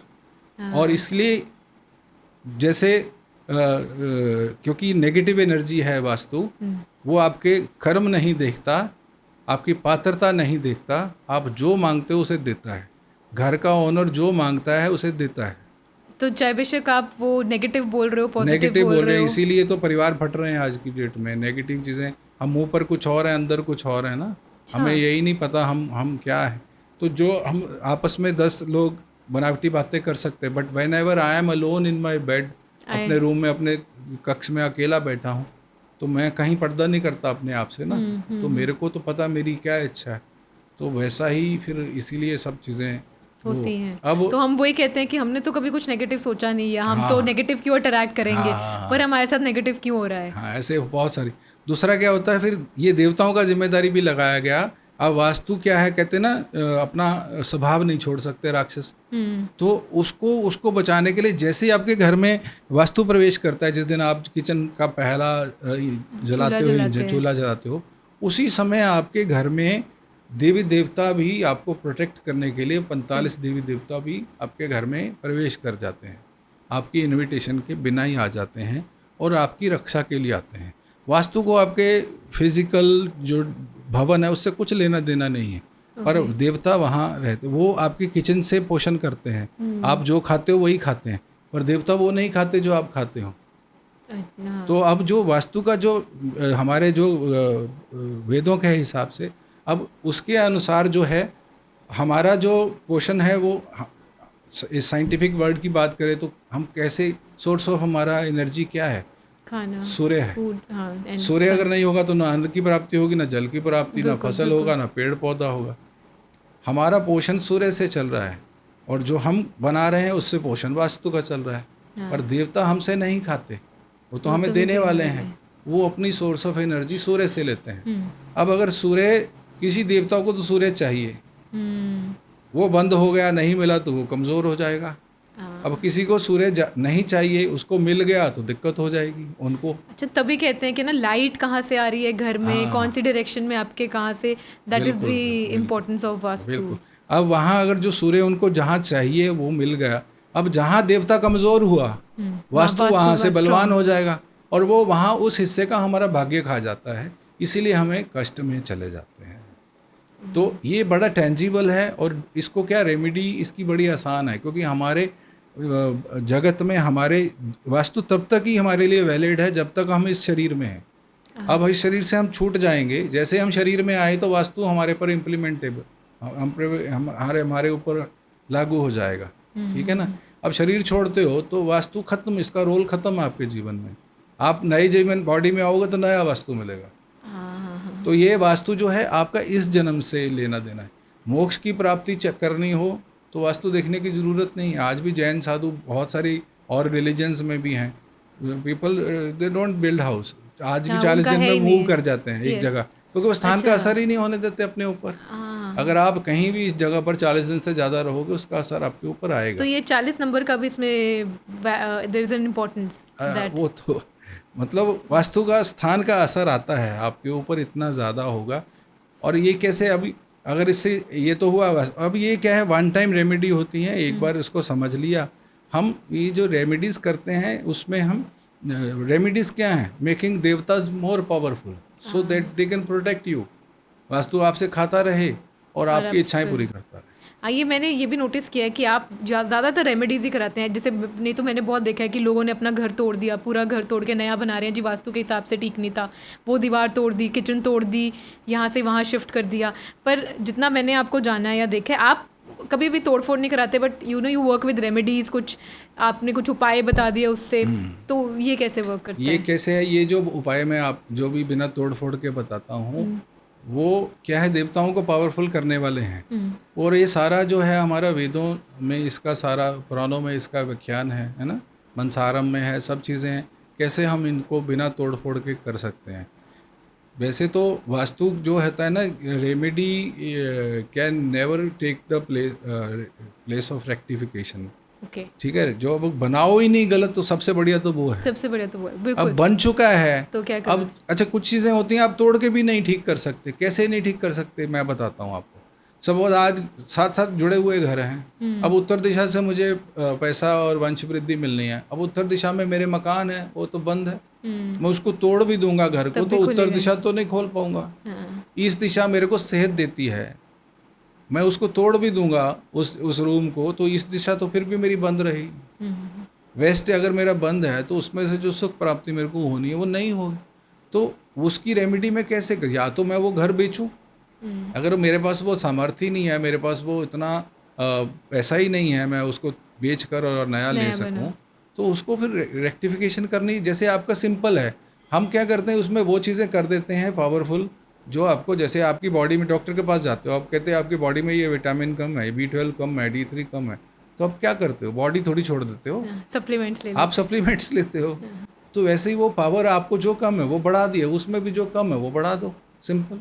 और इसलिए जैसे क्योंकि नेगेटिव एनर्जी है वास्तु, वो आपके कर्म नहीं देखता, आपकी पात्रता नहीं देखता, आप जो मांगते हो उसे देता है। घर का ओनर जो मांगता है उसे देता है। तो चाहे बेशक आप वो नेगेटिव बोल रहे हो, पॉजिटिव बोल रहे हो, इसीलिए तो परिवार फट रहे हैं आज की डेट में। नेगेटिव चीज़ें, हम मुंह पर कुछ और है, अंदर कुछ और है ना, हमें यही नहीं पता हम क्या है। तो जो हम आपस में 10 लोग बनावटी बातें कर सकते हैं, but when ever I am alone in my bed, अपने रूम में, अपने कक्ष में अकेला बैठा हूँ, तो मैं कहीं पर्दा नहीं करता अपने आप से ना, तो मेरे को तो पता मेरी क्या इच्छा है। तो वैसा ही फिर इसीलिए सब चीज़ें होती हैं। अब तो हम वही कहते हैं कि हमने तो कभी कुछ नेगेटिव सोचा नहीं है, हम तो हाँ नेगेटिव क्यों अट्रैक्ट करेंगे, हाँ पर हमारे साथ नेगेटिव क्यों हो रहा है। हाँ, ऐसे बहुत सारी। दूसरा क्या होता है फिर, ये देवताओं का जिम्मेदारी भी लगाया गया। अब वास्तु क्या है, कहते हैं ना अपना स्वभाव नहीं छोड़ सकते राक्षस। तो उसको उसको बचाने के लिए जैसे ही आपके घर में वास्तु प्रवेश करता है, जिस दिन आप किचन का पहला चूल्हा जलाते हो, जलाते हैं। चूल्हा जलाते हो, उसी समय आपके घर में देवी देवता भी आपको प्रोटेक्ट करने के लिए 45 देवी देवता भी आपके घर में प्रवेश कर जाते हैं, आपकी इनविटेशन के बिना ही आ जाते हैं और आपकी रक्षा के लिए आते हैं। वास्तु को आपके फिजिकल जो भवन है उससे कुछ लेना देना नहीं है, पर देवता वहाँ रहते, वो आपकी किचन से पोषण करते हैं। आप जो खाते हो वही खाते हैं, पर देवता वो नहीं खाते जो आप खाते हो। अच्छा। तो अब जो वास्तु का जो हमारे जो वेदों के हिसाब से, अब उसके अनुसार जो है हमारा जो पोषण है वो इस साइंटिफिक वर्ड की बात करें तो हम कैसे, सोर्स ऑफ हमारा एनर्जी क्या है, खाना, सूर्य है। फूड, हाँ, and सूर्य sun। अगर नहीं होगा तो ना अन्न की प्राप्ति होगी, ना जल की प्राप्ति, ना बिल्कुल, फसल बिल्कुल। होगा, ना पेड़ पौधा होगा। हमारा पोषण सूर्य से चल रहा है और जो हम बना रहे हैं उससे पोषण वास्तु का चल रहा है। हाँ। पर देवता हमसे नहीं खाते, वो तो वो हमें तो देने देने वाले वाले हैं। वो अपनी सोर्स ऑफ एनर्जी सूर्य से लेते हैं। हम्म, अब अगर सूर्य, किसी देवता को तो सूर्य चाहिए, हम्म, वो बंद हो गया, नहीं मिला तो वो कमज़ोर हो जाएगा। हाँ। अब किसी को सूर्य नहीं चाहिए, उसको मिल गया तो दिक्कत हो जाएगी उनको। अच्छा, तभी कहते हैं कि ना लाइट कहाँ से आ रही है घर में, हाँ, कौन सी डायरेक्शन में आपके कहाँ से, दैट इज द बिल्कुल बिल्कुल इम्पोर्टेंस ऑफ वास्तु। बिल्कुल। अब वहाँ अगर जो सूर्य उनको जहाँ चाहिए वो मिल गया, अब जहाँ देवता कमज़ोर हुआ, वास्तु वहाँ से बलवान हो जाएगा और वो वहाँ उस हिस्से का हमारा भाग्य खा जाता है, इसीलिए हमें कष्ट में चले जाते हैं। तो ये बड़ा टेंजिबल है और इसको क्या रेमेडी इसकी बड़ी आसान है, क्योंकि हमारे जगत में हमारे वास्तु तब तक ही हमारे लिए वैलिड है जब तक हम इस शरीर में हैं। अब इस शरीर से हम छूट जाएंगे, जैसे हम शरीर में आए तो वास्तु हमारे पर इम्प्लीमेंटेबल, हमारे हमारे ऊपर लागू हो जाएगा। ठीक है ना। अब शरीर छोड़ते हो तो वास्तु खत्म, इसका रोल खत्म है आपके जीवन में। आप नए जीवन बॉडी में आओगे तो नया वास्तु मिलेगा। तो ये वास्तु जो है आपका इस जन्म से लेना देना है। मोक्ष की प्राप्ति करनी हो तो वास्तु देखने की ज़रूरत नहीं है। आज भी जैन साधु बहुत सारी और रिलीजन्स में भी हैं, people they don't build house, आज भी 40 दिन में मूव कर जाते हैं एक जगह, क्योंकि वो स्थान का असर ही नहीं होने देते अपने ऊपर। अगर आप कहीं भी इस जगह पर 40 दिन से ज़्यादा रहोगे उसका असर आपके ऊपर आएगा। तो ये 40 नंबर का भी इसमें there is an importance that, वो तो मतलब वास्तु का स्थान का असर आता है आपके ऊपर, इतना ज़्यादा होगा। और ये कैसे, अभी अगर इससे ये तो हुआ, अब ये क्या है, वन टाइम रेमेडी होती है, एक बार इसको समझ लिया। हम ये जो रेमेडीज़ करते हैं उसमें हम रेमेडीज़ क्या हैं, making देवताज more powerful so that they can protect you. Vastu आपसे खाता रहे और आपकी इच्छाएं पूरी करता रहे। हाँ, ये मैंने ये भी नोटिस किया है कि आप ज़्यादातर रेमेडीज़ ही कराते हैं। जैसे नहीं तो मैंने बहुत देखा है कि लोगों ने अपना घर तोड़ दिया, पूरा घर तोड़ के नया बना रहे हैं जी, वास्तु के हिसाब से ठीक नहीं था, वो दीवार तोड़ दी, किचन तोड़ दी, यहाँ से वहाँ शिफ्ट कर दिया। पर जितना मैंने आपको जाना है या देखा है, आप कभी भी तोड़ फोड़ नहीं कराते, but you work with remedies, कुछ आपने कुछ उपाय बता दिए उससे। तो ये कैसे वर्क करता है? ये कैसे है, ये जो उपाय मैं आप जो भी बिना तोड़ फोड़ के बताता हूँ वो क्या है, देवताओं को पावरफुल करने वाले हैं। और ये सारा जो है हमारा वेदों में इसका सारा, पुराणों में इसका व्याख्यान है ना, मंसारम में है, सब चीज़ें हैं कैसे हम इनको बिना तोड़ फोड़ के कर सकते हैं। वैसे तो वास्तु जो होता है ना, remedy can never take the place of rectification. Okay, ठीक है, जो अब बनाओ ही नहीं गलत तो सबसे बढ़िया तो वो है। सबसे बढ़िया तो वो है, बिल्कुल। अब बन चुका है तो क्या करें? अब अच्छा, कुछ चीज़ें होती हैं आप तोड़ के भी नहीं ठीक कर सकते। कैसे नहीं ठीक कर सकते मैं बताता हूँ आपको। सपोज आज साथ साथ जुड़े हुए घर हैं, अब उत्तर दिशा से मुझे पैसा और वंश वृद्धि मिलनी है, अब उत्तर दिशा में मेरे मकान है वो तो बंद है, मैं उसको तोड़ भी दूंगा घर को तो उत्तर दिशा तो नहीं खोल पाऊंगा। ईस्ट दिशा मेरे को सेहत देती है, मैं उसको तोड़ भी दूंगा उस रूम को तो ईस्ट दिशा तो फिर भी मेरी बंद रहेगी। वेस्ट अगर मेरा बंद है तो उसमें से जो सुख प्राप्ति मेरे को होनी है वो नहीं होगी। तो उसकी रेमेडी मैं कैसे कर, या तो मैं वो घर बेचूं, अगर मेरे पास वो सामर्थ्य नहीं है, मेरे पास वो इतना पैसा ही नहीं है मैं उसको बेच कर और नया ले सकूं, तो उसको फिर रेक्टिफिकेशन करनी। जैसे आपका सिंपल है, हम क्या करते हैं उसमें वो चीज़ें कर देते हैं पावरफुल जो आपको, जैसे आपकी बॉडी में डॉक्टर के पास जाते हो, आप कहते हैं आपकी बॉडी में ये विटामिन कम है, B12 कम है, D3 कम है, तो आप क्या करते हो? बॉडी थोड़ी छोड़ देते हो, सप्लीमेंट्स ले आप लेते हैं। सप्लीमेंट्स लेते हो। तो वैसे ही वो पावर आपको जो कम है वो बढ़ा दिया, उसमें भी जो कम है वो बढ़ा दो, सिंपल।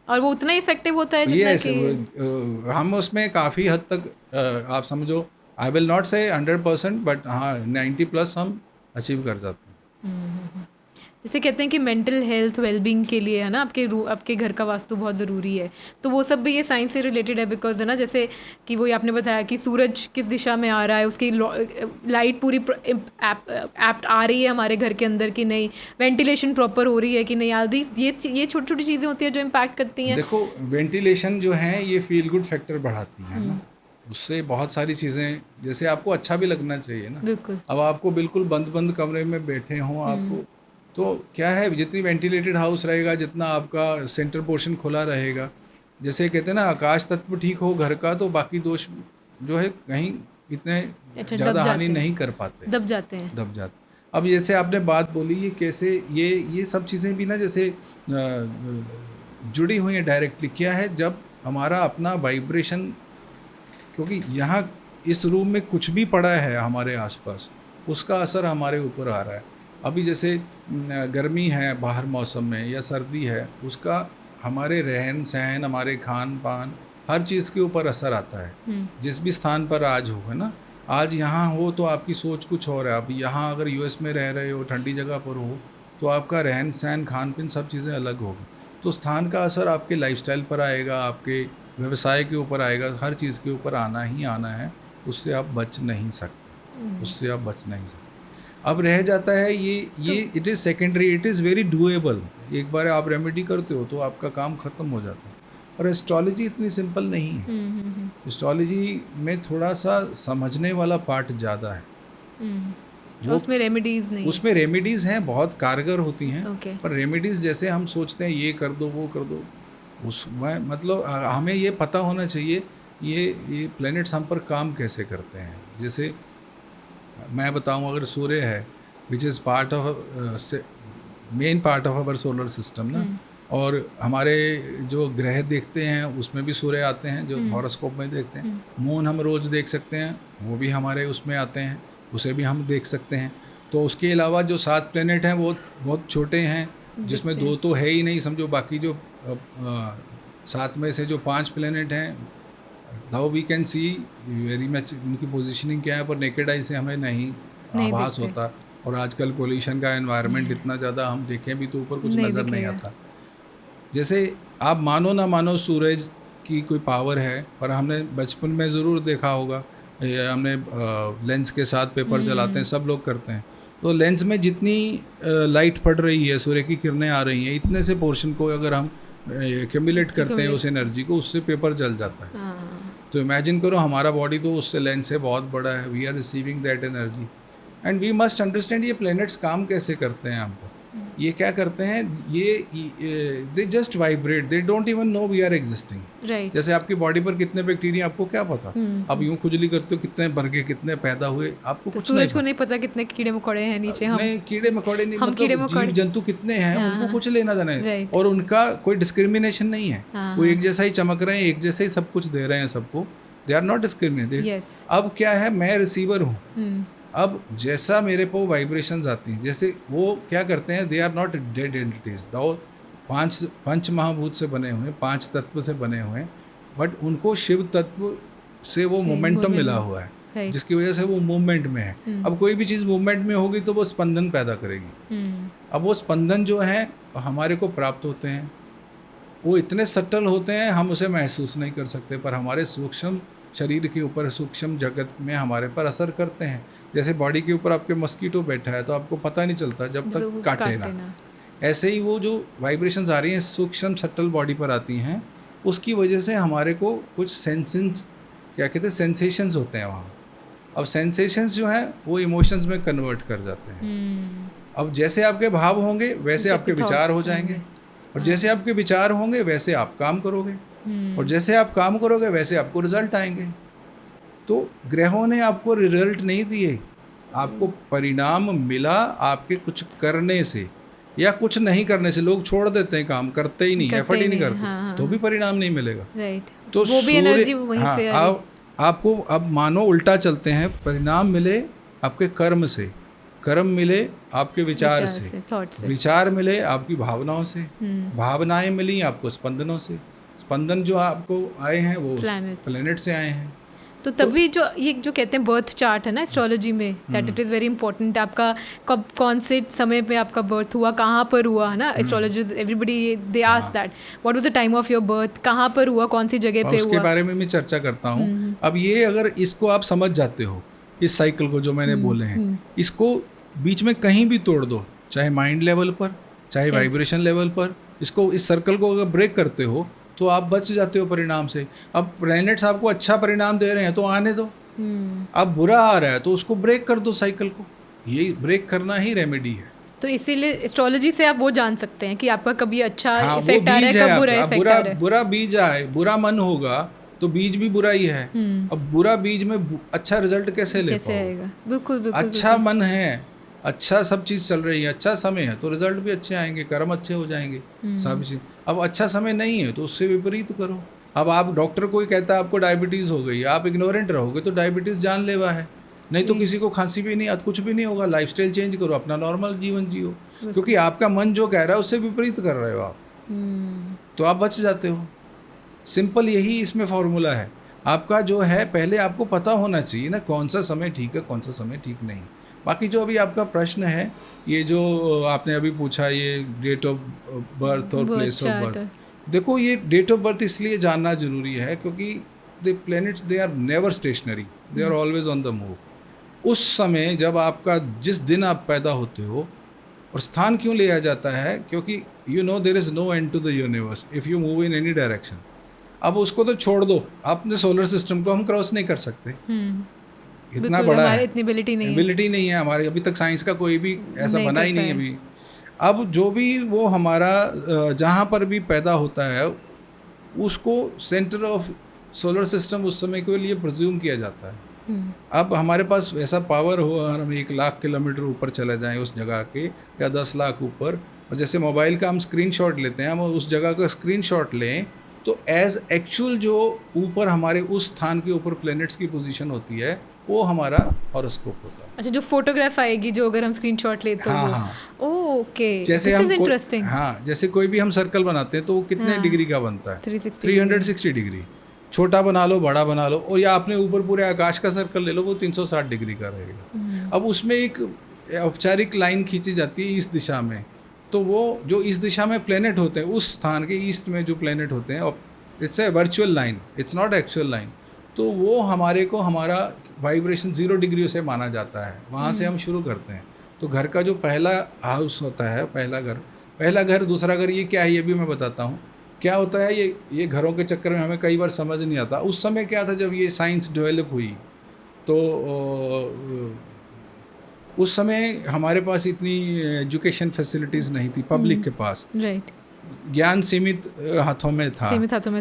और वो उतना ही इफेक्टिव होता है जितना यस, कि हम उसमें काफ़ी हद तक आप समझो, आई विल नॉट से 100%, बट हाँ 90+ हम अचीव कर जाते हैं। जैसे कहते हैं कि मेंटल हेल्थ वेलबींग के लिए है ना, आपके घर का वास्तु बहुत ज़रूरी है। तो वो सब भी ये साइंस से रिलेटेड है, बिकॉज है ना, जैसे कि वही आपने बताया कि सूरज किस दिशा में आ रहा है, उसकी लाइट पूरी एप्ट आ रही है हमारे घर के अंदर कि नहीं, वेंटिलेशन प्रॉपर हो रही है कि नहीं, आदि ये छोटी छोटी चीज़ें होती हैं जो इम्पैक्ट करती हैं। देखो, वेंटिलेशन जो है ये फील गुड फैक्टर बढ़ाती है ना, उससे बहुत सारी चीज़ें, जैसे आपको अच्छा भी लगना चाहिए ना। बिल्कुल। अब आपको बिल्कुल बंद बंद कमरे में बैठे हों आपको, तो क्या है, जितनी वेंटिलेटेड हाउस रहेगा, जितना आपका सेंटर पोर्शन खुला रहेगा, जैसे कहते हैं ना आकाश तत्व ठीक हो घर का, तो बाकी दोष जो है कहीं इतने अच्छा, ज़्यादा हानि नहीं कर पाते, दब जाते हैं। दब जाते। अब जैसे आपने बात बोली, ये कैसे, ये सब चीज़ें भी ना जैसे जुड़ी हुई हैं डायरेक्टली। क्या है, जब हमारा अपना वाइब्रेशन, क्योंकि यहाँ इस रूम में कुछ भी पड़ा है हमारे आसपास, उसका असर हमारे ऊपर आ रहा है। अभी जैसे गर्मी है बाहर मौसम में, या सर्दी है, उसका हमारे रहन सहन, हमारे खान पान, हर चीज़ के ऊपर असर आता है। जिस भी स्थान पर आज हो, है ना, आज यहाँ हो तो आपकी सोच कुछ और है। अब यहाँ अगर US में रह रहे हो, ठंडी जगह पर हो, तो आपका रहन सहन, खान पीन, सब चीज़ें अलग होगी। तो स्थान का असर आपके लाइफस्टाइल पर आएगा, आपके व्यवसाय के ऊपर आएगा, हर चीज़ के ऊपर आना ही आना है। उससे आप बच नहीं सकते, उससे आप बच नहीं सकते। अब रह जाता है ये it is secondary, it is very doable. एक बार आप रेमेडी करते हो तो आपका काम ख़त्म हो जाता है। और एस्ट्रोलॉजी इतनी सिंपल नहीं है। एस्ट्रोलॉजी में थोड़ा सा समझने वाला पार्ट ज़्यादा है। वो उसमें रेमेडीज नहीं। उसमें रेमेडीज़ हैं, बहुत कारगर होती हैं। ओके। पर रेमेडीज़ जैसे हम सोचते हैं ये कर दो वो कर दो, उसमें मतलब हमें ये पता होना चाहिए ये प्लैनेट्स हम पर काम कैसे करते हैं। जैसे मैं बताऊं, अगर सूर्य है which is part of main part of our solar system ना, और हमारे जो ग्रह देखते हैं उसमें भी सूर्य आते हैं, जो हॉरोस्कोप में देखते हैं। मून हम रोज़ देख सकते हैं, वो भी हमारे उसमें आते हैं, उसे भी हम देख सकते हैं। तो उसके अलावा जो 7 प्लेनेट हैं वो बहुत छोटे हैं, जिसमें 2 तो है ही नहीं, समझो। बाकी जो 7 में से जो 5 प्लेनेट हैं, now we can see very much उनकी पोजीशनिंग क्या है, पर नेकेड आई से हमें नहीं आभास दिखते। होता। और आजकल पोल्यूशन का एनवायरनमेंट इतना ज़्यादा, हम देखें भी तो ऊपर कुछ नज़र नहीं आता। जैसे आप मानो ना मानो, सूरज की कोई पावर है, पर हमने बचपन में ज़रूर देखा होगा, हमने लेंस के साथ पेपर जलाते हैं, सब लोग करते हैं। तो लेंस में जितनी लाइट पड़ रही है, सूर्य की किरणें आ रही हैं, इतने से पोर्शन को अगर हम एक्यूमुलेट करते हैं उस एनर्जी को, उससे पेपर जल जाता है। तो इमेजिन करो, हमारा बॉडी तो उससे लेंस से बहुत बड़ा है, we are receiving that energy and we must understand ये प्लैनेट्स काम कैसे करते हैं हम पर। ये क्या करते हैं, ये they just vibrate, they don't even know we are existing. Right. जैसे आपकी बॉडी पर कितने बैक्टीरिया, आपको क्या पता? अब यूं खुजली करते हो, कितने बन गए, कितने पैदा हुए, आपको तो कुछ सूरज को नहीं पता कितने कीड़े मकोड़े हैं नीचे। हम नहीं, कीड़े मकोड़े नहीं, हम कीड़े मतलब मकोड़े, जीव जंतु कितने हैं, उनको कुछ लेना देना है। राइट। और उनका कोई डिस्क्रिमिनेशन नहीं है, वो एक जैसा ही चमक रहे हैं, एक जैसे ही सब कुछ दे रहे हैं सबको, they are not discriminated. Yes. अब क्या है, मैं रिसीवर हूँ। अब जैसा मेरे को वाइब्रेशंस आती हैं, जैसे वो क्या करते हैं, they are not dead entities, though 5 महाभूत से बने हुए, 5 तत्व से बने हुए, बट उनको शिव तत्व से वो मोमेंटम मिला हुआ है, जिसकी वजह से वो मूवमेंट में है। अब कोई भी चीज़ मूवमेंट में होगी तो वो स्पंदन पैदा करेगी। अब वो स्पंदन जो है हमारे को प्राप्त होते हैं, वो इतने सटल होते हैं हम उसे महसूस नहीं कर सकते, पर हमारे सूक्ष्म शरीर के ऊपर, सूक्ष्म जगत में हमारे पर असर करते हैं। जैसे बॉडी के ऊपर आपके मस्कीटो बैठा है तो आपको पता नहीं चलता जब तक काटे ना। ऐसे ही वो जो वाइब्रेशंस आ रही हैं सूक्ष्म सटल बॉडी पर आती हैं, उसकी वजह से हमारे को कुछ सेंसेस, क्या कहते हैं, सेंसेशंस होते हैं वहाँ। अब सेंसेशंस जो हैं वो इमोशंस में कन्वर्ट कर जाते हैं। अब जैसे आपके भाव होंगे वैसे आपके विचार हो जाएंगे, और जैसे आपके विचार होंगे वैसे आप काम करोगे, और जैसे आप काम करोगे वैसे आपको रिजल्ट आएंगे। तो ग्रहों ने आपको रिजल्ट नहीं दिए, आपको परिणाम मिला आपके कुछ करने से। या कुछ नहीं करने से लोग छोड़ देते हैं, काम करते ही नहीं, करते एफर्ट ही नहीं नहीं, करते, हाँ, तो भी परिणाम नहीं मिलेगा। राइट, तो वो भी एनर्जी वहीं हाँ, से आ रही। आपको अब मानो उल्टा चलते हैं, परिणाम मिले आपके कर्म से, कर्म मिले आपके विचार से, थॉट से। विचार मिले आपकी भावनाओं से, भावनाएं मिली आपको स्पंदनों से, स्पंदन जो आपको आए हैं वो प्लेनेट से आए हैं। तो तभी जो ये जो कहते हैं बर्थ चार्ट है ना एस्ट्रोलॉजी में, that it is very important. आपका कब कौन से समय पे आपका बर्थ हुआ, कहाँ पर हुआ, है ना। Astrologers everybody they ask that what was the time of your birth, कहाँ पर हुआ, कौन सी जगह पे उसके हुआ। बारे में मैं चर्चा करता हूँ। अब ये अगर इसको आप समझ जाते हो, इस साइकिल को जो मैंने बोले हैं, इसको बीच में कहीं भी तोड़ दो, चाहे माइंड लेवल पर, चाहे वाइब्रेशन लेवल पर, इसको, इस सर्कल को अगर ब्रेक करते हो तो आप बच जाते हो परिणाम से। अब प्लैनेट्स आपको अच्छा परिणाम दे रहे हैं तो आने दो, अब बुरा आ रहा है तो उसको ब्रेक कर दो, साइकिल को। ये ब्रेक करना ही रेमेडी है। तो इसीलिए एस्ट्रोलॉजी से आप वो जान सकते हैं कि आपका कभी अच्छा हाँ, इफेक्ट आ रहा है, कब बुरा इफेक्ट आ रहा है। बुरा बीज आए, बुरा मन होगा तो बीज भी बुरा ही है। अब बुरा बीज में अच्छा रिजल्ट कैसे ले पाओगे? आएगा? बिल्कुल बिल्कुल। अच्छा मन है, अच्छा सब चीज़ चल रही है, अच्छा समय है तो रिजल्ट भी अच्छे आएंगे, कर्म अच्छे हो जाएंगे, सब चीज़। अब अच्छा समय नहीं है तो उससे विपरीत करो। अब आप, डॉक्टर कोई कहता है आपको डायबिटीज़ हो गई, आप इग्नोरेंट रहोगे तो डायबिटीज़ जानलेवा है। नहीं तो किसी को खांसी भी नहीं, कुछ भी नहीं होगा। लाइफस्टाइल चेंज करो, अपना नॉर्मल जीवन जियो, क्योंकि आपका मन जो कह रहा है उससे विपरीत कर रहे हो आप, तो आप बच जाते हो। सिंपल यही इसमें फॉर्मूला है। आपका जो है, पहले आपको पता होना चाहिए ना कौन सा समय ठीक है, कौन सा समय ठीक नहीं। बाकी जो अभी आपका प्रश्न है, ये जो आपने अभी पूछा, ये डेट ऑफ बर्थ और प्लेस ऑफ बर्थ, देखो ये डेट ऑफ बर्थ इसलिए जानना जरूरी है क्योंकि the planets they are never stationary, they are always on the move. उस समय जब आपका, जिस दिन आप पैदा होते हो, और स्थान क्यों लिया जाता है, क्योंकि you know there is no end to the universe if you move in any direction. अब उसको तो छोड़ दो, अपने सोलर सिस्टम को हम क्रॉस नहीं कर सकते, इतना बड़ा है, इतनी एबिलिटी नहीं है हमारी। अभी तक साइंस का कोई भी ऐसा बना ही नहीं है अभी। अब जो भी वो हमारा जहाँ पर भी पैदा होता है उसको सेंटर ऑफ सोलर सिस्टम उस समय के लिए प्रिज्यूम किया जाता है। अब हमारे पास ऐसा पावर हो, हम 1,00,000 किलोमीटर ऊपर चले जाएं उस जगह के, या 10 लाख ऊपर, और जैसे मोबाइल का हम स्क्रीनशॉट लेते हैं, हम उस जगह का स्क्रीनशॉट लें तो एज एक्चुअल जो ऊपर हमारे उस स्थान के ऊपर प्लैनेट्स की पोजीशन होती है वो हमारा हॉरोस्कोप होता है। अच्छा, जो फोटोग्राफ आएगी जो अगर हम स्क्रीनशॉट लेते हैं, हाँ, हाँ, ओके, जैसे हम इंटरेस्टिंग, हाँ, जैसे कोई भी हम सर्कल बनाते हैं तो वो कितने डिग्री का बनता है? 360 डिग्री। छोटा बना लो, बड़ा बना लो, और या अपने ऊपर पूरे आकाश का सर्कल ले लो, वो 360 डिग्री का रहेगा। अब उसमें एक औपचारिक लाइन खींची जाती है इस दिशा में, तो वो जो इस दिशा में प्लैनेट होते हैं, उस स्थान के ईस्ट में जो प्लैनेट होते हैं, it's a virtual line, it's not actual line, तो वो हमारे को, हमारा वाइब्रेशन 0 डिग्री से माना जाता है। वहाँ से हम शुरू करते हैं। तो घर का जो पहला हाउस होता है, पहला घर, दूसरा घर, ये क्या है ये भी मैं बताता हूँ। क्या होता है ये घरों के चक्कर में हमें कई बार समझ नहीं आता। उस समय क्या था, जब ये साइंस डेवलप हुई तो उस समय हमारे पास इतनी एजुकेशन फैसिलिटीज़ नहीं थी पब्लिक के पास, राइट, ज्ञान सीमित हाथों में था,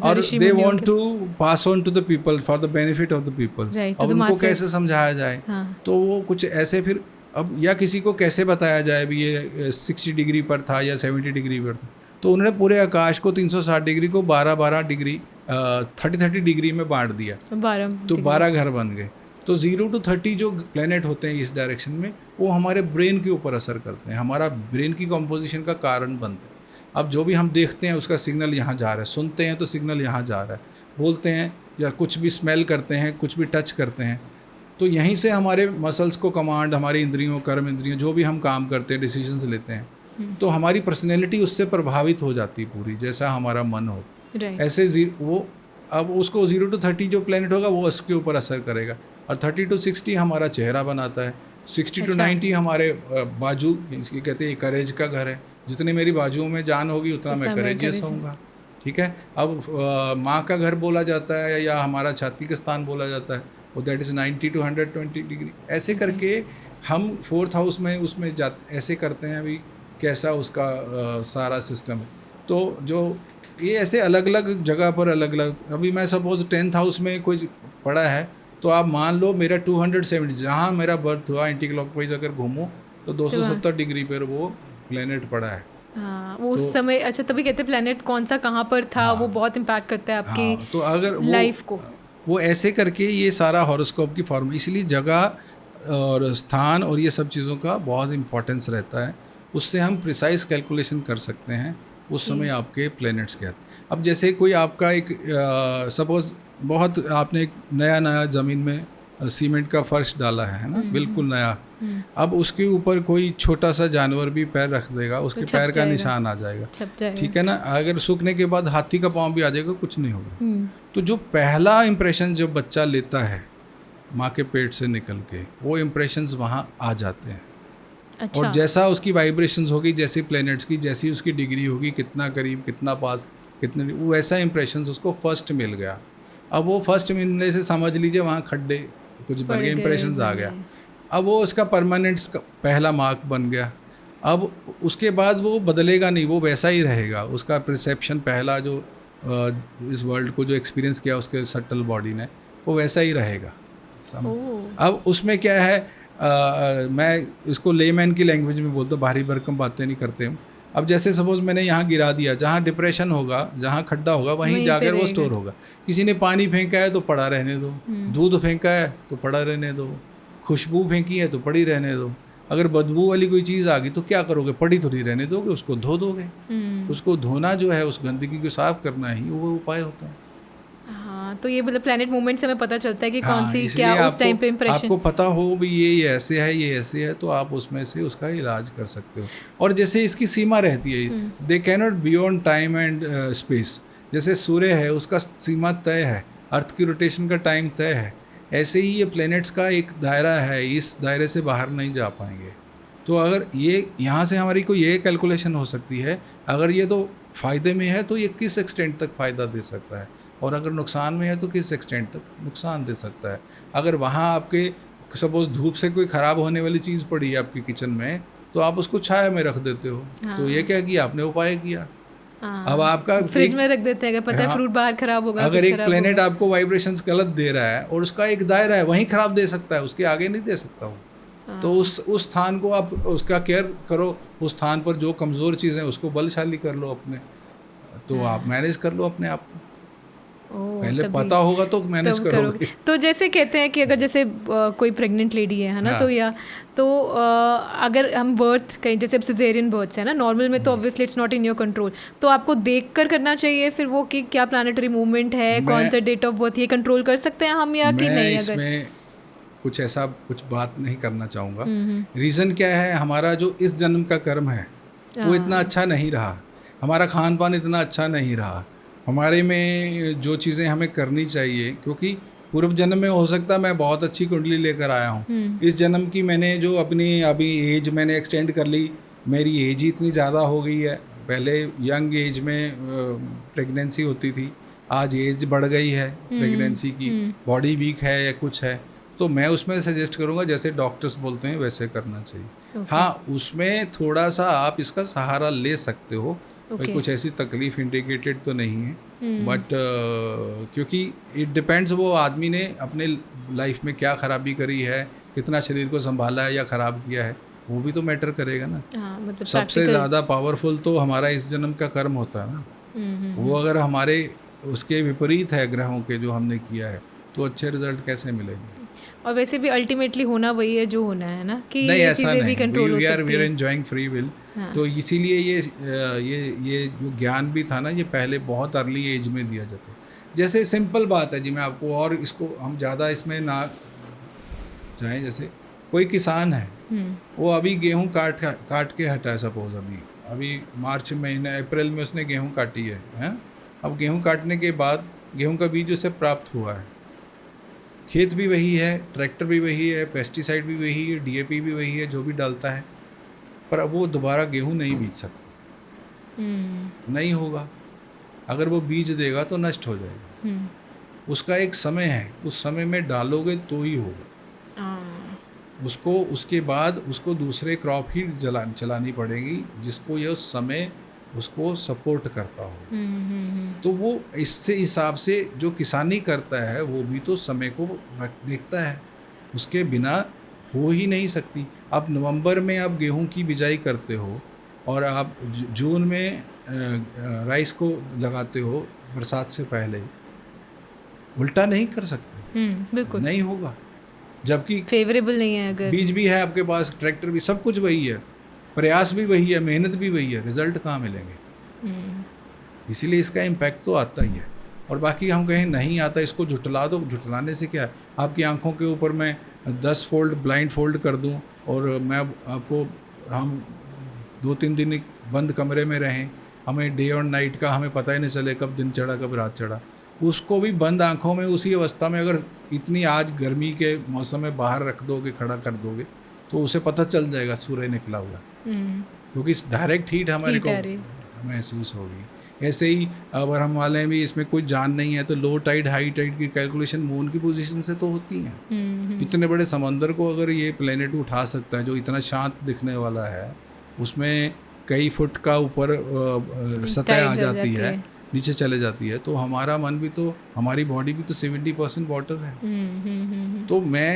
और they want to pass on to the people for the benefit of the people. अब उनको कैसे समझाया जाए, तो वो कुछ ऐसे, फिर अब या किसी को कैसे बताया जाए भी ये 60 डिग्री पर था या 70 डिग्री पर था, तो उन्होंने पूरे आकाश को 360 डिग्री को 12 डिग्री 30 डिग्री में बांट दिया, तो 12 घर बन गए। तो 0 to 30 जो प्लैनेट होते हैं इस डायरेक्शन में, वो हमारे ब्रेन के ऊपर असर करते हैं, हमारा ब्रेन की कॉम्पोजिशन का कारण बनते हैं। अब जो भी हम देखते हैं उसका सिग्नल यहाँ जा रहा है, सुनते हैं तो सिग्नल यहाँ जा रहा है, बोलते हैं या कुछ भी स्मेल करते हैं, कुछ भी टच करते हैं, तो यहीं से हमारे मसल्स को कमांड, हमारी इंद्रियों, कर्म इंद्रियों, जो भी हम काम करते हैं, डिसीजंस लेते हैं, तो हमारी पर्सनैलिटी उससे प्रभावित हो जाती है पूरी, जैसा हमारा मन हो। ऐसे वो, अब उसको 0 to 30 जो प्लैनेट होगा वो उसके ऊपर असर करेगा, और 30 to 60 हमारा चेहरा बनाता है, 60 to 90 हमारे बाजू, इसकी कहते हैं करेज का घर है, जितनी मेरी बाजुओं में जान होगी उतना मैं करेजियस होऊंगा, ठीक है। अब माँ का घर बोला जाता है या हमारा छाती का स्थान बोला जाता है, वो दैट इज़ 90 to 120 डिग्री। ऐसे करके हम 4th हाउस में उसमें ऐसे करते हैं अभी कैसा उसका सारा सिस्टम है। तो जो ये ऐसे अलग अलग जगह पर अलग अलग, अभी मैं सपोज 10th हाउस में कोई पड़ा है, तो आप मान लो मेरा 270, जहाँ मेरा बर्थ हुआ एंटी क्लॉकवाइज अगर घूमूँ तो 270 डिग्री पर वो प्लेनेट पड़ा है। हाँ, वो उस तो समय, अच्छा तभी कहते हैं प्लेनेट कौन सा कहाँ पर था, वो हाँ बहुत इम्पैक्ट करता है आपकी हाँ, तो अगर लाइफ को। वो ऐसे करके ये सारा हॉरोस्कोप की फॉर्म, इसलिए जगह और स्थान और ये सब चीज़ों का बहुत इम्पोर्टेंस रहता है। उससे हम प्रिसाइज कैलकुलेशन कर सकते हैं उस जी। समय आपके प्लैनेट्स के आते। अब जैसे कोई आपका एक सपोज बहुत आपने एक नया नया ज़मीन में सीमेंट का फर्श डाला है ना, बिल्कुल नया। अब उसके ऊपर कोई छोटा सा जानवर भी पैर रख देगा, तो उसके छप पैर का जाएगा, निशान आ जाएगा। छप जाएगा। ठीक है ना, अगर सूखने के बाद हाथी का पाँव भी आ जाएगा, कुछ नहीं होगा। हम्म। तो जो पहला इम्प्रेशन जो बच्चा लेता है माँ के पेट से निकल के, वो इम्प्रेशंस वहाँ आ जाते हैं। और अच्छा। जैसा उसकी वाइब्रेशंस होगी, जैसे प्लैनेट्स की जैसी उसकी डिग्री होगी, कितना करीब कितना पास कितने, वैसा इम्प्रेशंस उसको फर्स्ट मिल गया। अब वो फर्स्ट मिलने से समझ लीजिए वहाँ खड्डे कुछ बन पड़ गए, गए, इम्प्रेशंस आ बन गया। गए। अब वो उसका परमानेंट पहला मार्क बन गया। अब उसके बाद वो बदलेगा नहीं, वो वैसा ही रहेगा। उसका परसेप्शन पहला जो इस वर्ल्ड को जो एक्सपीरियंस किया उसके सटल बॉडी ने, वो वैसा ही रहेगा। ओह। अब उसमें क्या है, मैं इसको लेमैन की लैंग्वेज में बोलता हूँ, भारी भरकम बातें नहीं करते हम। अब जैसे सपोज मैंने यहाँ गिरा दिया, जहाँ डिप्रेशन होगा, जहाँ खड्डा होगा, वहीं वहीं पे जाकर वो रहेगा। स्टोर होगा। किसी ने पानी फेंका है तो पड़ा रहने दो, दूध फेंका है तो पड़ा रहने दो, खुशबू फेंकी है तो पड़ी रहने दो। अगर बदबू वाली कोई चीज़ आ गई तो क्या करोगे, पड़ी थोड़ी रहने दोगे, उसको धो दोगे। उसको धोना जो है, उस गंदगी को साफ करना ही वो उपाय होता है। हाँ, तो ये मतलब प्लैनेट मूवमेंट से हमें पता चलता है कि कौन हाँ, सी क्या इसलिए उस टाइम पे इम्प्रेशन। आपको पता हो भी ये ऐसे है, ये ऐसे है, तो आप उसमें से उसका इलाज कर सकते हो। और जैसे इसकी सीमा रहती है, they cannot beyond time and space. जैसे सूर्य है, उसका सीमा तय है, अर्थ की रोटेशन का टाइम तय है। ऐसे ही ये प्लैनेट्स का एक दायरा है, इस दायरे से बाहर नहीं जा पाएंगे। तो अगर ये यहाँ से हमारी कोई ये कैलकुलेशन हो सकती है, अगर ये तो फ़ायदे में है तो ये किस एक्सटेंट तक फ़ायदा दे सकता है, और अगर नुकसान में है तो किस एक्सटेंट तक नुकसान दे सकता है। अगर वहाँ आपके सपोज धूप से कोई ख़राब होने वाली चीज़ पड़ी है आपके किचन में, तो आप उसको छाया में रख देते हो। तो ये क्या किया आपने, उपाय किया। अब आपका फ्रिज में रख देते हैं, अगर पता है हाँ, फ्रूट बाहर खराब होगा, अगर कुछ एक खराब प्लेनेट होगा। आपको वाइब्रेशंस गलत दे रहा है और उसका एक दायरा है, वहीं खराब दे सकता है, उसके आगे नहीं दे सकता वो। तो उस स्थान को आप उसका केयर करो, उस स्थान पर जो कमज़ोर चीज़ें उसको बलशाली कर लो अपने, तो आप मैनेज कर लो अपने आप को। पहले तभी पता होगा तो मैनेज तब करोगे। करोगे। तो जैसे कहते हैं कि अगर जैसे कोई प्रेग्नेंट लेडी है ना, हाँ। तो या तो अगर हम बर्थ कहीं, जैसे अब सिजेरियन बर्थ्स है ना, नॉर्मल में तो obviously it's not in your control, तो आपको देख कर करना चाहिए फिर वो कि क्या प्लानिटरी मूवमेंट है, कौन सा डेट ऑफ बर्थ, ये कंट्रोल कर सकते हैं हम या कि मैं नहीं? अगर इसमें कुछ बात नहीं करना चाहूँगा। रीज़न क्या है, हमारा जो इस जन्म का कर्म है वो इतना अच्छा नहीं रहा, हमारा खान पान इतना अच्छा नहीं रहा, हमारे में जो चीज़ें हमें करनी चाहिए, क्योंकि पूर्व जन्म में हो सकता है मैं बहुत अच्छी कुंडली लेकर आया हूँ, इस जन्म की मैंने जो अपनी अभी एज मैंने एक्सटेंड कर ली, मेरी एज ही इतनी ज़्यादा हो गई है। पहले यंग एज में प्रेगनेंसी होती थी, आज एज बढ़ गई है प्रेगनेंसी की, बॉडी वीक है या कुछ है, तो मैं उसमें सजेस्ट करूँगा जैसे डॉक्टर्स बोलते हैं वैसे करना चाहिए। हाँ, उसमें थोड़ा सा आप इसका सहारा ले सकते हो, भाई कुछ ऐसी तकलीफ इंडिकेटेड तो नहीं है, बट क्योंकि इट डिपेंड्स वो आदमी ने अपने लाइफ में क्या खराबी करी है, कितना शरीर को संभाला है या ख़राब किया है, वो भी तो मैटर करेगा ना। मतलब सबसे ज़्यादा पावरफुल तो हमारा इस जन्म का कर्म होता है ना। वो अगर हमारे उसके विपरीत है ग्रहों के जो हमने किया है, तो अच्छे रिजल्ट कैसे मिलेंगे। और वैसे भी अल्टीमेटली होना वही है जो होना है ना, कि नहीं, ये ऐसा चीज़ें भी नहीं, कंट्रोल हो वी सकती आर है। Enjoying free will. हाँ। तो इसीलिए ये जो ज्ञान भी था ना, ये पहले बहुत अर्ली एज में दिया जाता है। जैसे सिंपल बात है जी, मैं आपको, और इसको हम ज़्यादा इसमें ना जाएं, जैसे कोई किसान है, वो अभी गेहूँ काट के हटा है, सपोज अभी मार्च महीने अप्रैल में उसने गेहूँ काटी है, हैं? अब गेहूँ काटने के बाद गेहूँ का बीज उसे प्राप्त हुआ है, खेत भी वही है, ट्रैक्टर भी वही है, पेस्टिसाइड भी वही है, डीएपी भी वही है जो भी डालता है, पर अब वो दोबारा गेहूँ नहीं बीज सकता, नहीं होगा। अगर वो बीज देगा तो नष्ट हो जाएगा। उसका एक समय है, उस समय में डालोगे तो ही होगा। उसको उसके बाद उसको दूसरे क्रॉप ही चलानी पड़ेगी जिसको ये उस समय उसको सपोर्ट करता हो। तो वो इससे हिसाब से जो किसानी करता है वो भी तो समय को देखता है, उसके बिना हो ही नहीं सकती। अब नवंबर में आप गेहूं की बिजाई करते हो और आप जून में राइस को लगाते हो बरसात से पहले, उल्टा नहीं कर सकते, बिल्कुल नहीं होगा। जबकि फेवरेबल नहीं है अगर बीज भी है आपके पास, ट्रैक्टर भी, सब कुछ वही है, प्रयास भी वही है, मेहनत भी वही है, रिजल्ट कहाँ मिलेंगे? इसीलिए इसका इम्पैक्ट तो आता ही है। और बाकी हम कहें नहीं आता, इसको झुटला दो, झुटलाने से क्या है? आपकी आंखों के ऊपर मैं 10 फोल्ड ब्लाइंड फोल्ड कर दूं और मैं आपको, हम 2-3 दिन एक बंद कमरे में रहें, हमें डे और नाइट का हमें पता ही नहीं चले कब दिन चढ़ा कब रात चढ़ा, उसको भी बंद आंखों में उसी अवस्था में अगर इतनी आज गर्मी के मौसम में बाहर रख दोगे, खड़ा कर दोगे, तो उसे पता चल जाएगा सूर्य निकला हुआ, क्योंकि डायरेक्ट हीट हमारे को महसूस होगी। ऐसे ही अगर हम वाले भी इसमें कोई जान नहीं है तो लो टाइड हाई टाइड की कैलकुलेशन मून की पोजीशन से तो होती हैं। इतने बड़े समंदर को अगर ये प्लेनेट उठा सकता है जो इतना शांत दिखने वाला है, उसमें कई फुट का ऊपर सतह आ जाती है, नीचे चले जाती है, तो हमारा मन भी तो, हमारी बॉडी भी तो 70% वाटर है। तो मैं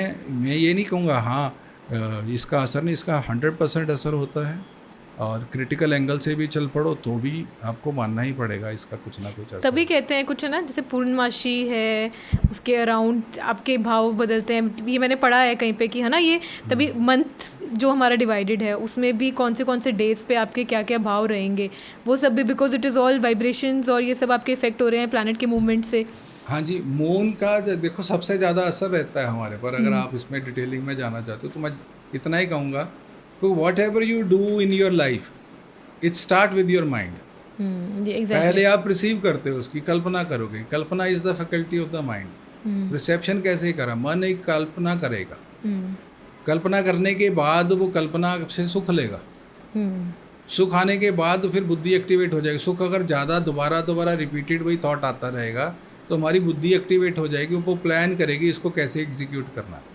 ये नहीं कहूँगा हाँ इसका असर नहीं, इसका 100% असर होता है। और क्रिटिकल एंगल से भी चल पड़ो तो भी आपको मानना ही पड़ेगा इसका कुछ ना कुछ असर। तभी कहते हैं कुछ है ना, जैसे पूर्णमासी है उसके अराउंड आपके भाव बदलते हैं, ये मैंने पढ़ा है कहीं पे कि है ना, ये तभी मंथ जो हमारा डिवाइडेड है उसमें भी कौन से डेज पे आपके क्या क्या भाव रहेंगे, वो सब भी because it is all vibrations और ये सब आपके इफेक्ट हो रहे हैं प्लैनेट के मूवमेंट से। हाँ जी, मून का देखो सबसे ज़्यादा असर रहता है हमारे पर। अगर आप इसमें डिटेलिंग में जाना चाहते हो तो मैं इतना ही कहूँगा कि whatever you do in your life, it start with your mind. पहले आप रिसीव करते हो, उसकी कल्पना करोगे। कल्पना is the faculty of the mind. Reception कैसे करा? मन एक कल्पना करेगा, कल्पना करने के बाद वो कल्पना से सुख लेगा, सुख आने के बाद फिर बुद्धि एक्टिवेट हो जाएगी। सुख अगर ज़्यादा दोबारा रिपीटेड वही थॉट आता रहेगा तो हमारी बुद्धि एक्टिवेट हो जाएगी, वो प्लान करेगी इसको कैसे एग्जीक्यूट करना है।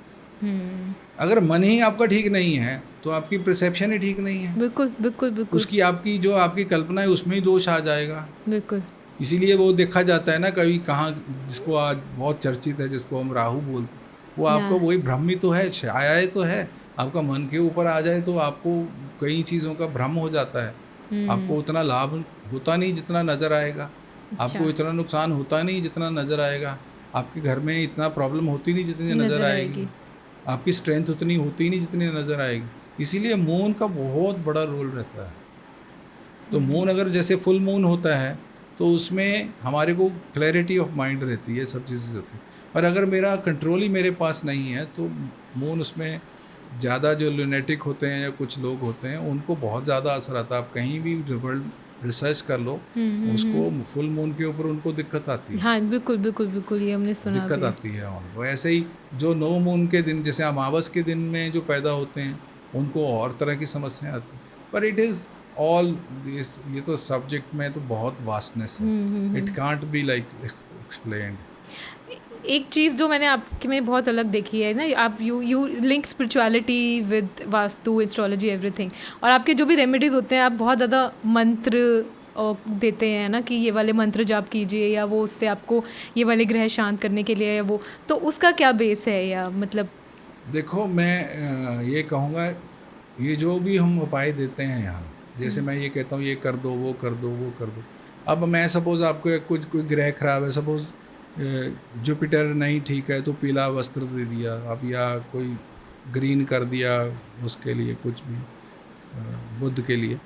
अगर मन ही आपका ठीक नहीं है तो आपकी परसेप्शन ही ठीक नहीं है। बिल्कुल बिल्कुल बिल्कुल, उसकी आपकी जो आपकी कल्पना है उसमें ही दोष आ जाएगा। बिल्कुल। इसीलिए वो देखा जाता है ना कभी कहाँ, जिसको आज बहुत चर्चित है, जिसको हम राहु बोलते, वो आपको वही भ्रम ही तो है, छाया तो है। आपका मन के ऊपर आ जाए तो आपको कई चीज़ों का भ्रम हो जाता है। आपको उतना लाभ होता नहीं जितना नज़र आएगा, आपको इतना नुकसान होता नहीं जितना नज़र आएगा, आपके घर में इतना प्रॉब्लम होती नहीं जितनी नज़र आएगी, आपकी स्ट्रेंथ उतनी होती नहीं जितनी नज़र आएगी। इसीलिए मून का बहुत बड़ा रोल रहता है। तो मून अगर जैसे फुल मून होता है तो उसमें हमारे को क्लैरिटी ऑफ माइंड रहती है, सब चीज़ें होती है। और अगर मेरा कंट्रोल ही मेरे पास नहीं है तो मून उसमें ज़्यादा जो लुनेटिक होते हैं या कुछ लोग होते हैं उनको बहुत ज़्यादा असर आता है। आप कहीं भी वर्ल्ड रिसर्च कर लो, उसको फुल मून के ऊपर उनको दिक्कत आती है। हाँ बिल्कुल बिल्कुल बिल्कुल, ये हमने सुना, दिक्कत आती है उनको। ऐसे ही जो नो मून के दिन, जैसे अमावस के दिन में जो पैदा होते हैं उनको और तरह की समस्याएं आती हैं। पर इट इज़ ऑल दिस, ये तो सब्जेक्ट में तो बहुत वास्टनेस है, it can't be like explained. एक चीज़ जो मैंने आपके में बहुत अलग देखी है ना, आप you link spirituality with vastu, astrology, everything, और आपके जो भी रेमेडीज़ होते हैं आप बहुत ज़्यादा मंत्र देते हैं ना कि ये वाले मंत्र जाप कीजिए, या वो उससे आपको ये वाले ग्रह शांत करने के लिए, या वो, तो उसका क्या बेस है? या मतलब देखो मैं ये कहूँगा, ये जो भी हम उपाय देते हैं यहाँ, जैसे मैं ये कहता हूँ ये कर दो, वो कर दो, वो कर दो। अब मैं सपोज़ आपको कोई ग्रह खराब है, सपोज़ जुपिटर नहीं ठीक है तो पीला वस्त्र दे दिया आप, या कोई ग्रीन कर दिया उसके लिए, कुछ भी बुध के लिए।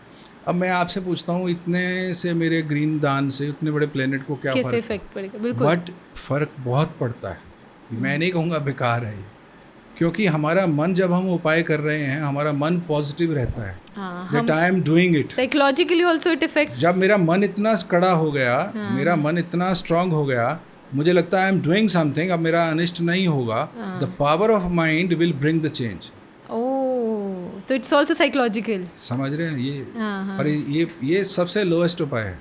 अब मैं आपसे पूछता हूँ, इतने से मेरे ग्रीन दान से उतने बड़े प्लेनेट को क्या कैसे इफेक्ट पड़ेगा? बिल्कुल, बट फ़र्क बहुत पड़ता है। मैं नहीं कहूँगा बेकार है ये, क्योंकि हमारा मन, जब हम उपाय कर रहे हैं हमारा मन पॉजिटिव रहता है, that I am doing it. Psychologically also it effects. जब मेरा मन इतना कड़ा हो गया, मेरा मन इतना स्ट्रांग हो गया, मुझे लगता है आई एम डूइंग समथिंग, अब मेरा अनिष्ट नहीं होगा, the power of mind will bring the change. Oh, so it's also psychological. समझ रहे हैं ये? और ये सबसे लोएस्ट उपाय है।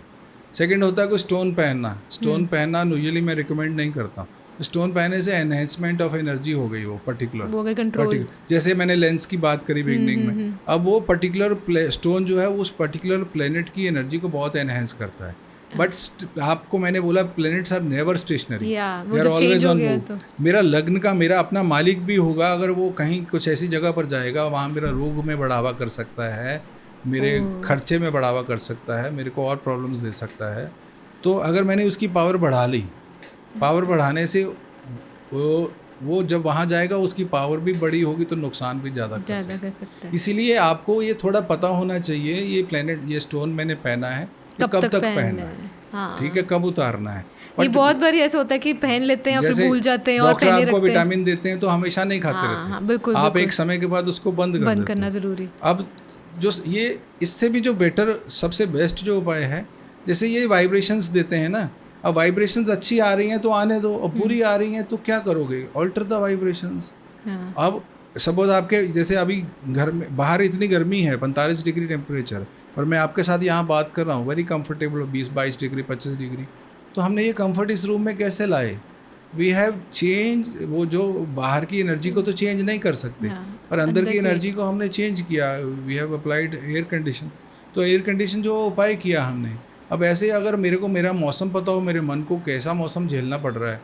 सेकंड होता है कोई स्टोन पहनना। स्टोन पहनना यूजुअली मैं रिकमेंड नहीं करता। स्टोन पहनने से एनहेंसमेंट ऑफ एनर्जी हो गई, वो पर्टिकुलर, वो अगर कंट्रोल, जैसे मैंने लेंस की बात करी बिगनिंग में, अब वो पर्टिकुलर स्टोन जो है उस पर्टिकुलर प्लेनेट की एनर्जी को बहुत एनहेंस करता है। बट आपको मैंने बोला planets are never stationary, they are always on move. मेरा लग्न का मेरा अपना मालिक भी होगा, अगर वो कहीं कुछ ऐसी जगह पर जाएगा वहाँ मेरा रोग में बढ़ावा कर सकता है, मेरे खर्चे में बढ़ावा कर सकता है, मेरे को और प्रॉब्लम्स दे सकता है। तो अगर मैंने उसकी पावर बढ़ा ली, पावर बढ़ाने से वो जब वहाँ जाएगा उसकी पावर भी बड़ी होगी तो नुकसान भी ज़्यादा कर सकता है। इसीलिए आपको ये थोड़ा पता होना चाहिए, ये स्टोन मैंने पहना है, ये कब तक पहनना है, हाँ। ठीक है, कब उतारना है। ये बहुत बार ऐसे होता है कि पहन लेते हैं और फिर भूल जाते हैं और पहने रखते हैं। डॉक्टर आपको विटामिन देते हैं तो हमेशा नहीं खाते रहते। हाँ, बिल्कुल, आप एक समय के बाद उसको बंद करना ज़रूरी। अब जो ये इससे भी जो बेटर सबसे बेस्ट जो उपाय है, जैसे ये वाइब्रेशंस देते हैं ना, अब वाइब्रेशंस अच्छी आ रही हैं तो आने दो, और बुरी आ रही हैं तो क्या करोगे, ऑल्टर द वाइब्रेशंस। अब सपोज आपके जैसे अभी घर में बाहर इतनी गर्मी है, 45 डिग्री टेम्परेचर, और मैं आपके साथ यहाँ बात कर रहा हूँ वेरी कंफर्टेबल, 20-22 डिग्री 25 डिग्री, तो हमने ये कंफर्ट इस रूम में कैसे लाए? वी हैव चेंज, वो जो बाहर की एनर्जी को तो चेंज नहीं कर सकते, पर अंदर की एनर्जी को हमने चेंज किया। We have applied air condition, तो एयर कंडीशन जो उपाय किया हमने। अब ऐसे अगर मेरे को मेरा मौसम पता हो, मेरे मन को कैसा मौसम झेलना पड़ रहा है,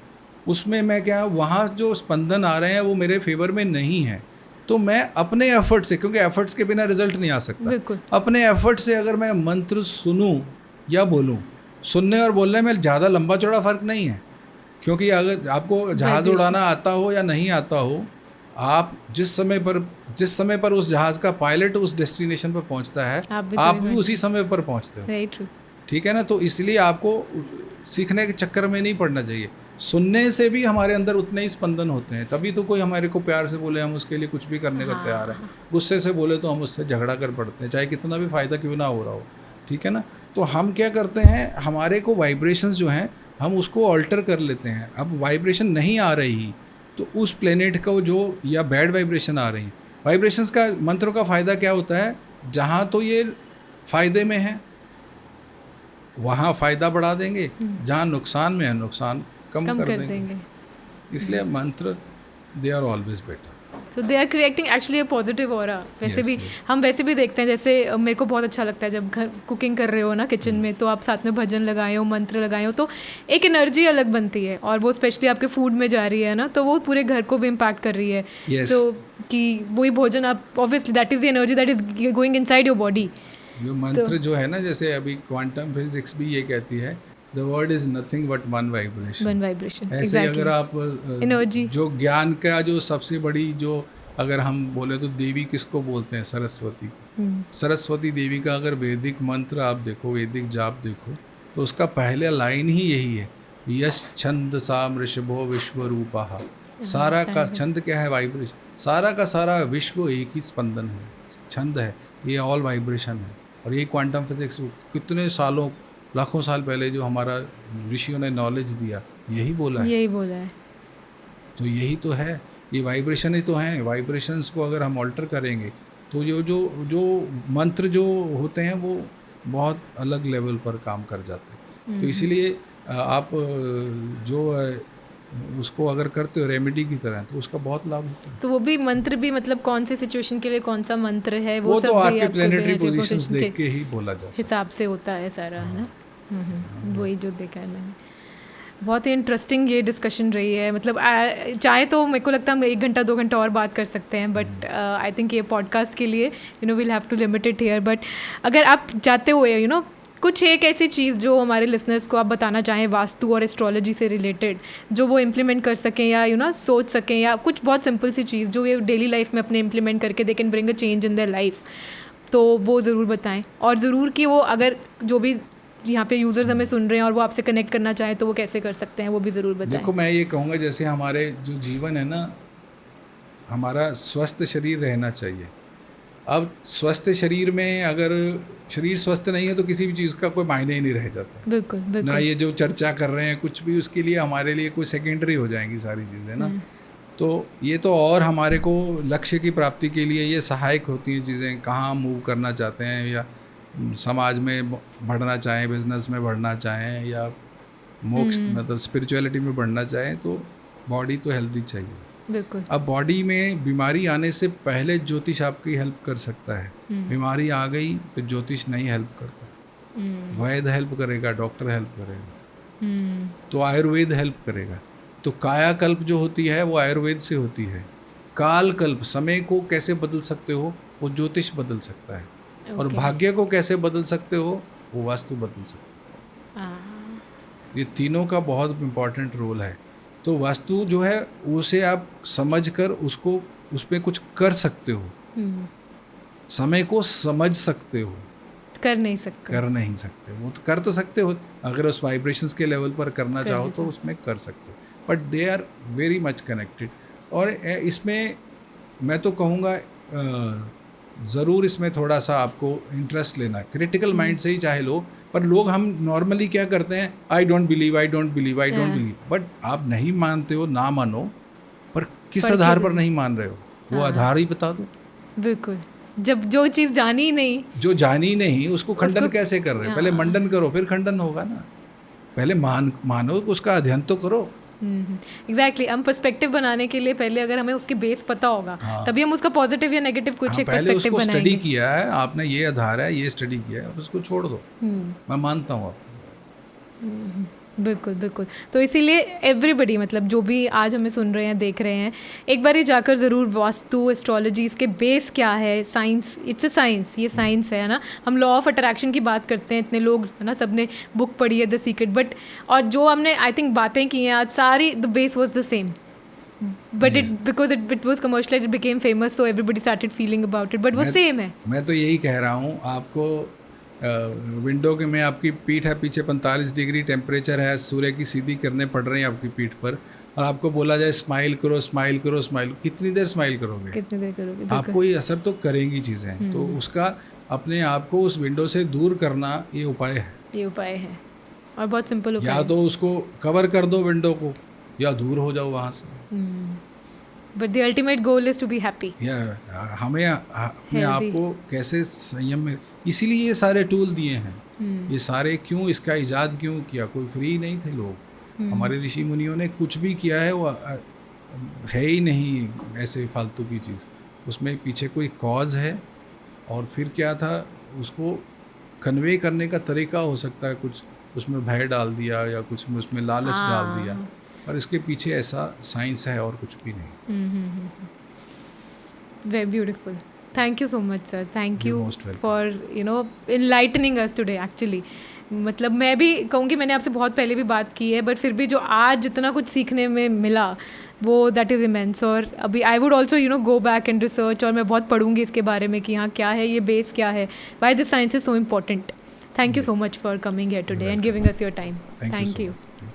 उसमें मैं क्या, वहाँ जो स्पंदन आ रहे हैं वो मेरे फेवर में नहीं है, तो मैं अपने एफर्ट से, क्योंकि एफर्ट्स के बिना रिजल्ट नहीं आ सकता, अपने एफर्ट से अगर मैं मंत्र सुनूं या बोलूं, सुनने और बोलने में ज़्यादा लंबा चौड़ा फ़र्क नहीं है, क्योंकि अगर आपको जहाज़ उड़ाना आता हो या नहीं आता हो, आप जिस समय पर उस जहाज़ का पायलट उस डेस्टिनेशन पर पहुंचता है, आप भी उसी समय पर पहुंचते हो, ठीक है ना। तो इसलिए आपको सीखने के चक्कर में नहीं पड़ना चाहिए, सुनने से भी हमारे अंदर उतने ही स्पंदन होते हैं, तभी तो कोई हमारे को प्यार से बोले हम उसके लिए कुछ भी करने को तैयार हैं, गुस्से से बोले तो हम उससे झगड़ा कर पड़ते हैं, चाहे कितना भी फ़ायदा क्यों ना हो रहा हो, ठीक है ना। तो हम क्या करते हैं, हमारे को वाइब्रेशंस जो हैं हम उसको ऑल्टर कर लेते हैं। अब वाइब्रेशन नहीं आ रही तो उस प्लेनेट को जो, या बैड वाइब्रेशन आ रही, वाइब्रेशंस का मंत्रों का फ़ायदा क्या होता है, जहाँ तो ये फ़ायदे में है वहाँ फ़ायदा बढ़ा देंगे, जहाँ नुकसान में है नुकसान कम कर देंगे। इसलिए मंत्र they are always better, so they are creating actually a positive aura. वैसे भी हम वैसे भी देखते हैं, जैसे मेरे को बहुत अच्छा लगता है जब घर कुकिंग कर रहे हो ना किचन में, तो आप साथ में भजन लगाए हो, मंत्र लगाए हो, तो एक एनर्जी अलग बनती है, और वो स्पेशली आपके फूड में जा रही है ना, तो वो पूरे घर को भी इम्पैक्ट कर रही है। तो कि वही भोजन आप, obviously that is the energy that is going inside your body. ये मंत्र जो है ना, जैसे अभी क्वांटम फिजिक्स भी ये कहती है, the word is nothing but one vibration. ऐसे अगर आप एनर्जी, जो ज्ञान का जो सबसे बड़ी, जो अगर हम बोले तो देवी किसको बोलते हैं, सरस्वती। सरस्वती देवी का अगर वैदिक मंत्र आप देखो, वैदिक जाप देखो, तो उसका पहला लाइन ही यही है, यश छंद सा वृषभो विश्व रूपा। सारा का छंद क्या है, वाइब्रेशन, सारा का सारा विश्व एक ही स्पंदन है, छंद है, ये ऑल वाइब्रेशन है। और ये क्वांटम फिजिक्स कितने सालों, लाखों साल पहले जो हमारा ऋषियों ने नॉलेज दिया, यही बोला है। तो यही तो है, ये वाइब्रेशन ही तो हैं। वाइब्रेशंस को अगर हम ऑल्टर करेंगे तो जो मंत्र जो होते हैं वो बहुत अलग लेवल पर काम कर जाते हैं। तो इसीलिए आप जो उसको अगर करते हो रेमेडी की तरह, तो उसका बहुत लाभ होता है। तो वो भी मंत्र भी, मतलब कौन से सिचुएशन के लिए कौन सा मंत्र है, वो सब तो आपके प्लेनेटरी पोजीशंस देख के ही बोला जा सकता है, हिसाब से होता है सारा, है ना। वही जो देखा है मैंने। बहुत ही इंटरेस्टिंग ये डिस्कशन रही है, मतलब चाहे तो मेरे को लगता है हम 1 घंटा 2 घंटा और बात कर सकते हैं, बट आई थिंक ये पॉडकास्ट के लिए we'll have to limit it here. But अगर आप चाहते हो कुछ एक ऐसी चीज़ जो हमारे लिसनर्स को आप बताना चाहें वास्तु और एस्ट्रोलॉजी से रिलेटेड, जो वो इम्प्लीमेंट कर सकें या सोच सकें, या कुछ बहुत सिंपल सी चीज़ जो ये डेली लाइफ में अपने इम्प्लीमेंट करके they can bring a change in their life, तो वो ज़रूर बताएं। और ज़रूर कि वो अगर जो भी यहाँ पे यूज़र्स हमें सुन रहे हैं और वो आपसे कनेक्ट करना चाहें तो वो कैसे कर सकते हैं, वो भी ज़रूर बताएं। देखो, मैं ये कहूँगा, जैसे हमारे जो जीवन है ना, हमारा स्वस्थ शरीर रहना चाहिए। अब स्वस्थ शरीर में अगर शरीर स्वस्थ नहीं है तो किसी भी चीज़ का कोई मायने ही नहीं रह जाता। बिल्कुल। ना ये जो चर्चा कर रहे हैं कुछ भी, उसके लिए हमारे लिए कोई सेकेंडरी हो जाएंगी सारी चीज़ें ना। तो ये तो और हमारे को लक्ष्य की प्राप्ति के लिए ये सहायक होती हैं चीज़ें, कहाँ मूव करना चाहते हैं, या समाज में बढ़ना चाहें, बिजनेस में बढ़ना चाहें, या मोक्ष मतलब स्पिरिचुअलिटी में बढ़ना चाहें, तो बॉडी तो हेल्दी चाहिए। बिल्कुल। अब बॉडी में बीमारी आने से पहले ज्योतिष आपकी हेल्प कर सकता है, बीमारी आ गई तो ज्योतिष नहीं हेल्प करता। वैद्य हेल्प करेगा, डॉक्टर हेल्प करेगा, तो आयुर्वेद हेल्प करेगा। तो कायाकल्प जो होती है वो आयुर्वेद से होती है। काल कल्प, समय को कैसे बदल सकते हो, वो ज्योतिष बदल सकता है। और Okay. भाग्य को कैसे बदल सकते हो, वो वास्तु बदल सकते हाँ, हो। ये तीनों का बहुत इम्पोर्टेंट रोल है। तो वास्तु जो है उसे आप समझकर उसको उसमें कुछ कर सकते हो, समय को समझ सकते हो, कर नहीं सकते। कर नहीं सकते। वो तो कर तो सकते हो, अगर उस वाइब्रेशंस के लेवल पर करना करना चाहो तो चाहो। उसमें कर सकते हो, but they are very much connected. और इसमें मैं तो कहूँगा ज़रूर इसमें थोड़ा सा आपको इंटरेस्ट लेना है, क्रिटिकल माइंड से ही चाहे लो। पर लोग हम नॉर्मली क्या करते हैं, I don't believe, I don't believe, I don't हाँ। बिलीव। बट आप नहीं मानते हो, ना मानो, पर किस पर आधार क्या पर नहीं मान रहे हो, वो हाँ। आधार ही बता दो। बिल्कुल, जब जो चीज़ जानी ही नहीं जो जानी नहीं उसको खंडन उसको कैसे कर रहे हो? पहले हाँ। मंडन करो, फिर खंडन होगा ना। पहले मानो, उसका अध्ययन तो करो। एग्जैक्टली हम पर्सपेक्टिव बनाने के लिए पहले अगर हमें उसकी बेस पता होगा हाँ। तभी हम उसका पॉजिटिव या नेगेटिव कुछ हाँ, एक पहले पर्सपेक्टिव उसको स्टडी बनाएंगे। किया है आपने, ये आधार है, ये स्टडी किया है, अब उसको छोड़ दो। मैं मानता हूँ आपको। बिल्कुल बिल्कुल। तो इसीलिए एवरीबडी मतलब जो भी आज हमें सुन रहे हैं, देख रहे हैं, एक बार ही जाकर ज़रूर वास्तु एस्ट्रोलॉजी इसके बेस क्या है, साइंस, इट्स अ साइंस, ये साइंस है ना। हम लॉ ऑफ अट्रैक्शन की बात करते हैं, इतने लोग है ना, सबने बुक पढ़ी है द सीक्रेट, बट और जो हमने आई थिंक बातें की हैं आज सारी, the base was the same, but it because it was commercialise, it became famous, so everybody started feeling about it, but वो सेम है। मैं तो यही कह रहा हूँ आपको। विंडो के में आपकी पीठ है पीछे, 45 डिग्री टेम्परेचर है, सूर्य की सीधी किरणें पड़ रही हैं आपकी पीठ पर, और आपको बोला जाए स्माइल करो, स्माइल करो, स्माइल, कितनी देर स्माइल करोगे? कितनी देर करोगे? आपको ये असर तो करेंगी चीज़ें। तो उसका अपने आप को उस विंडो से दूर करना ये उपाय है। ये उपाय है और बहुत सिंपल उपाय या है। तो उसको कवर कर दो विंडो को, या दूर हो जाओ वहाँ से। But the ultimate goal is to be happy. या हमें अपने आप Healthy. को कैसे संयम में, इसीलिए ये सारे टूल दिए हैं। ये सारे क्यों, इसका इजाद क्यों किया? कोई फ्री नहीं थे लोग। हमारे ऋषि मुनियों ने कुछ भी किया है वो है ही नहीं ऐसे फालतू की चीज़। उसमें पीछे कोई कॉज है, और फिर क्या था, उसको कन्वे करने का तरीका हो सकता है, कुछ उसमें भय डाल दिया या कुछ में उसमें लालच डाल दिया, और इसके पीछे ऐसा साइंस है और कुछ भी नहीं। Very beautiful. Thank you so much sir, thank You're you most welcome. For enlightening us today. Actually मतलब मैं भी कहूँगी, मैंने आपसे बहुत पहले भी बात की है, बट फिर भी जो आज जितना कुछ सीखने में मिला वो दैट इज़ इमेंस। और अभी I would also go back and research, और मैं बहुत पढ़ूंगी इसके बारे में कि हाँ क्या है, ये बेस क्या है, why this science is so important. Thank you so much for coming here today and giving us your time. Thank you thank so you. much.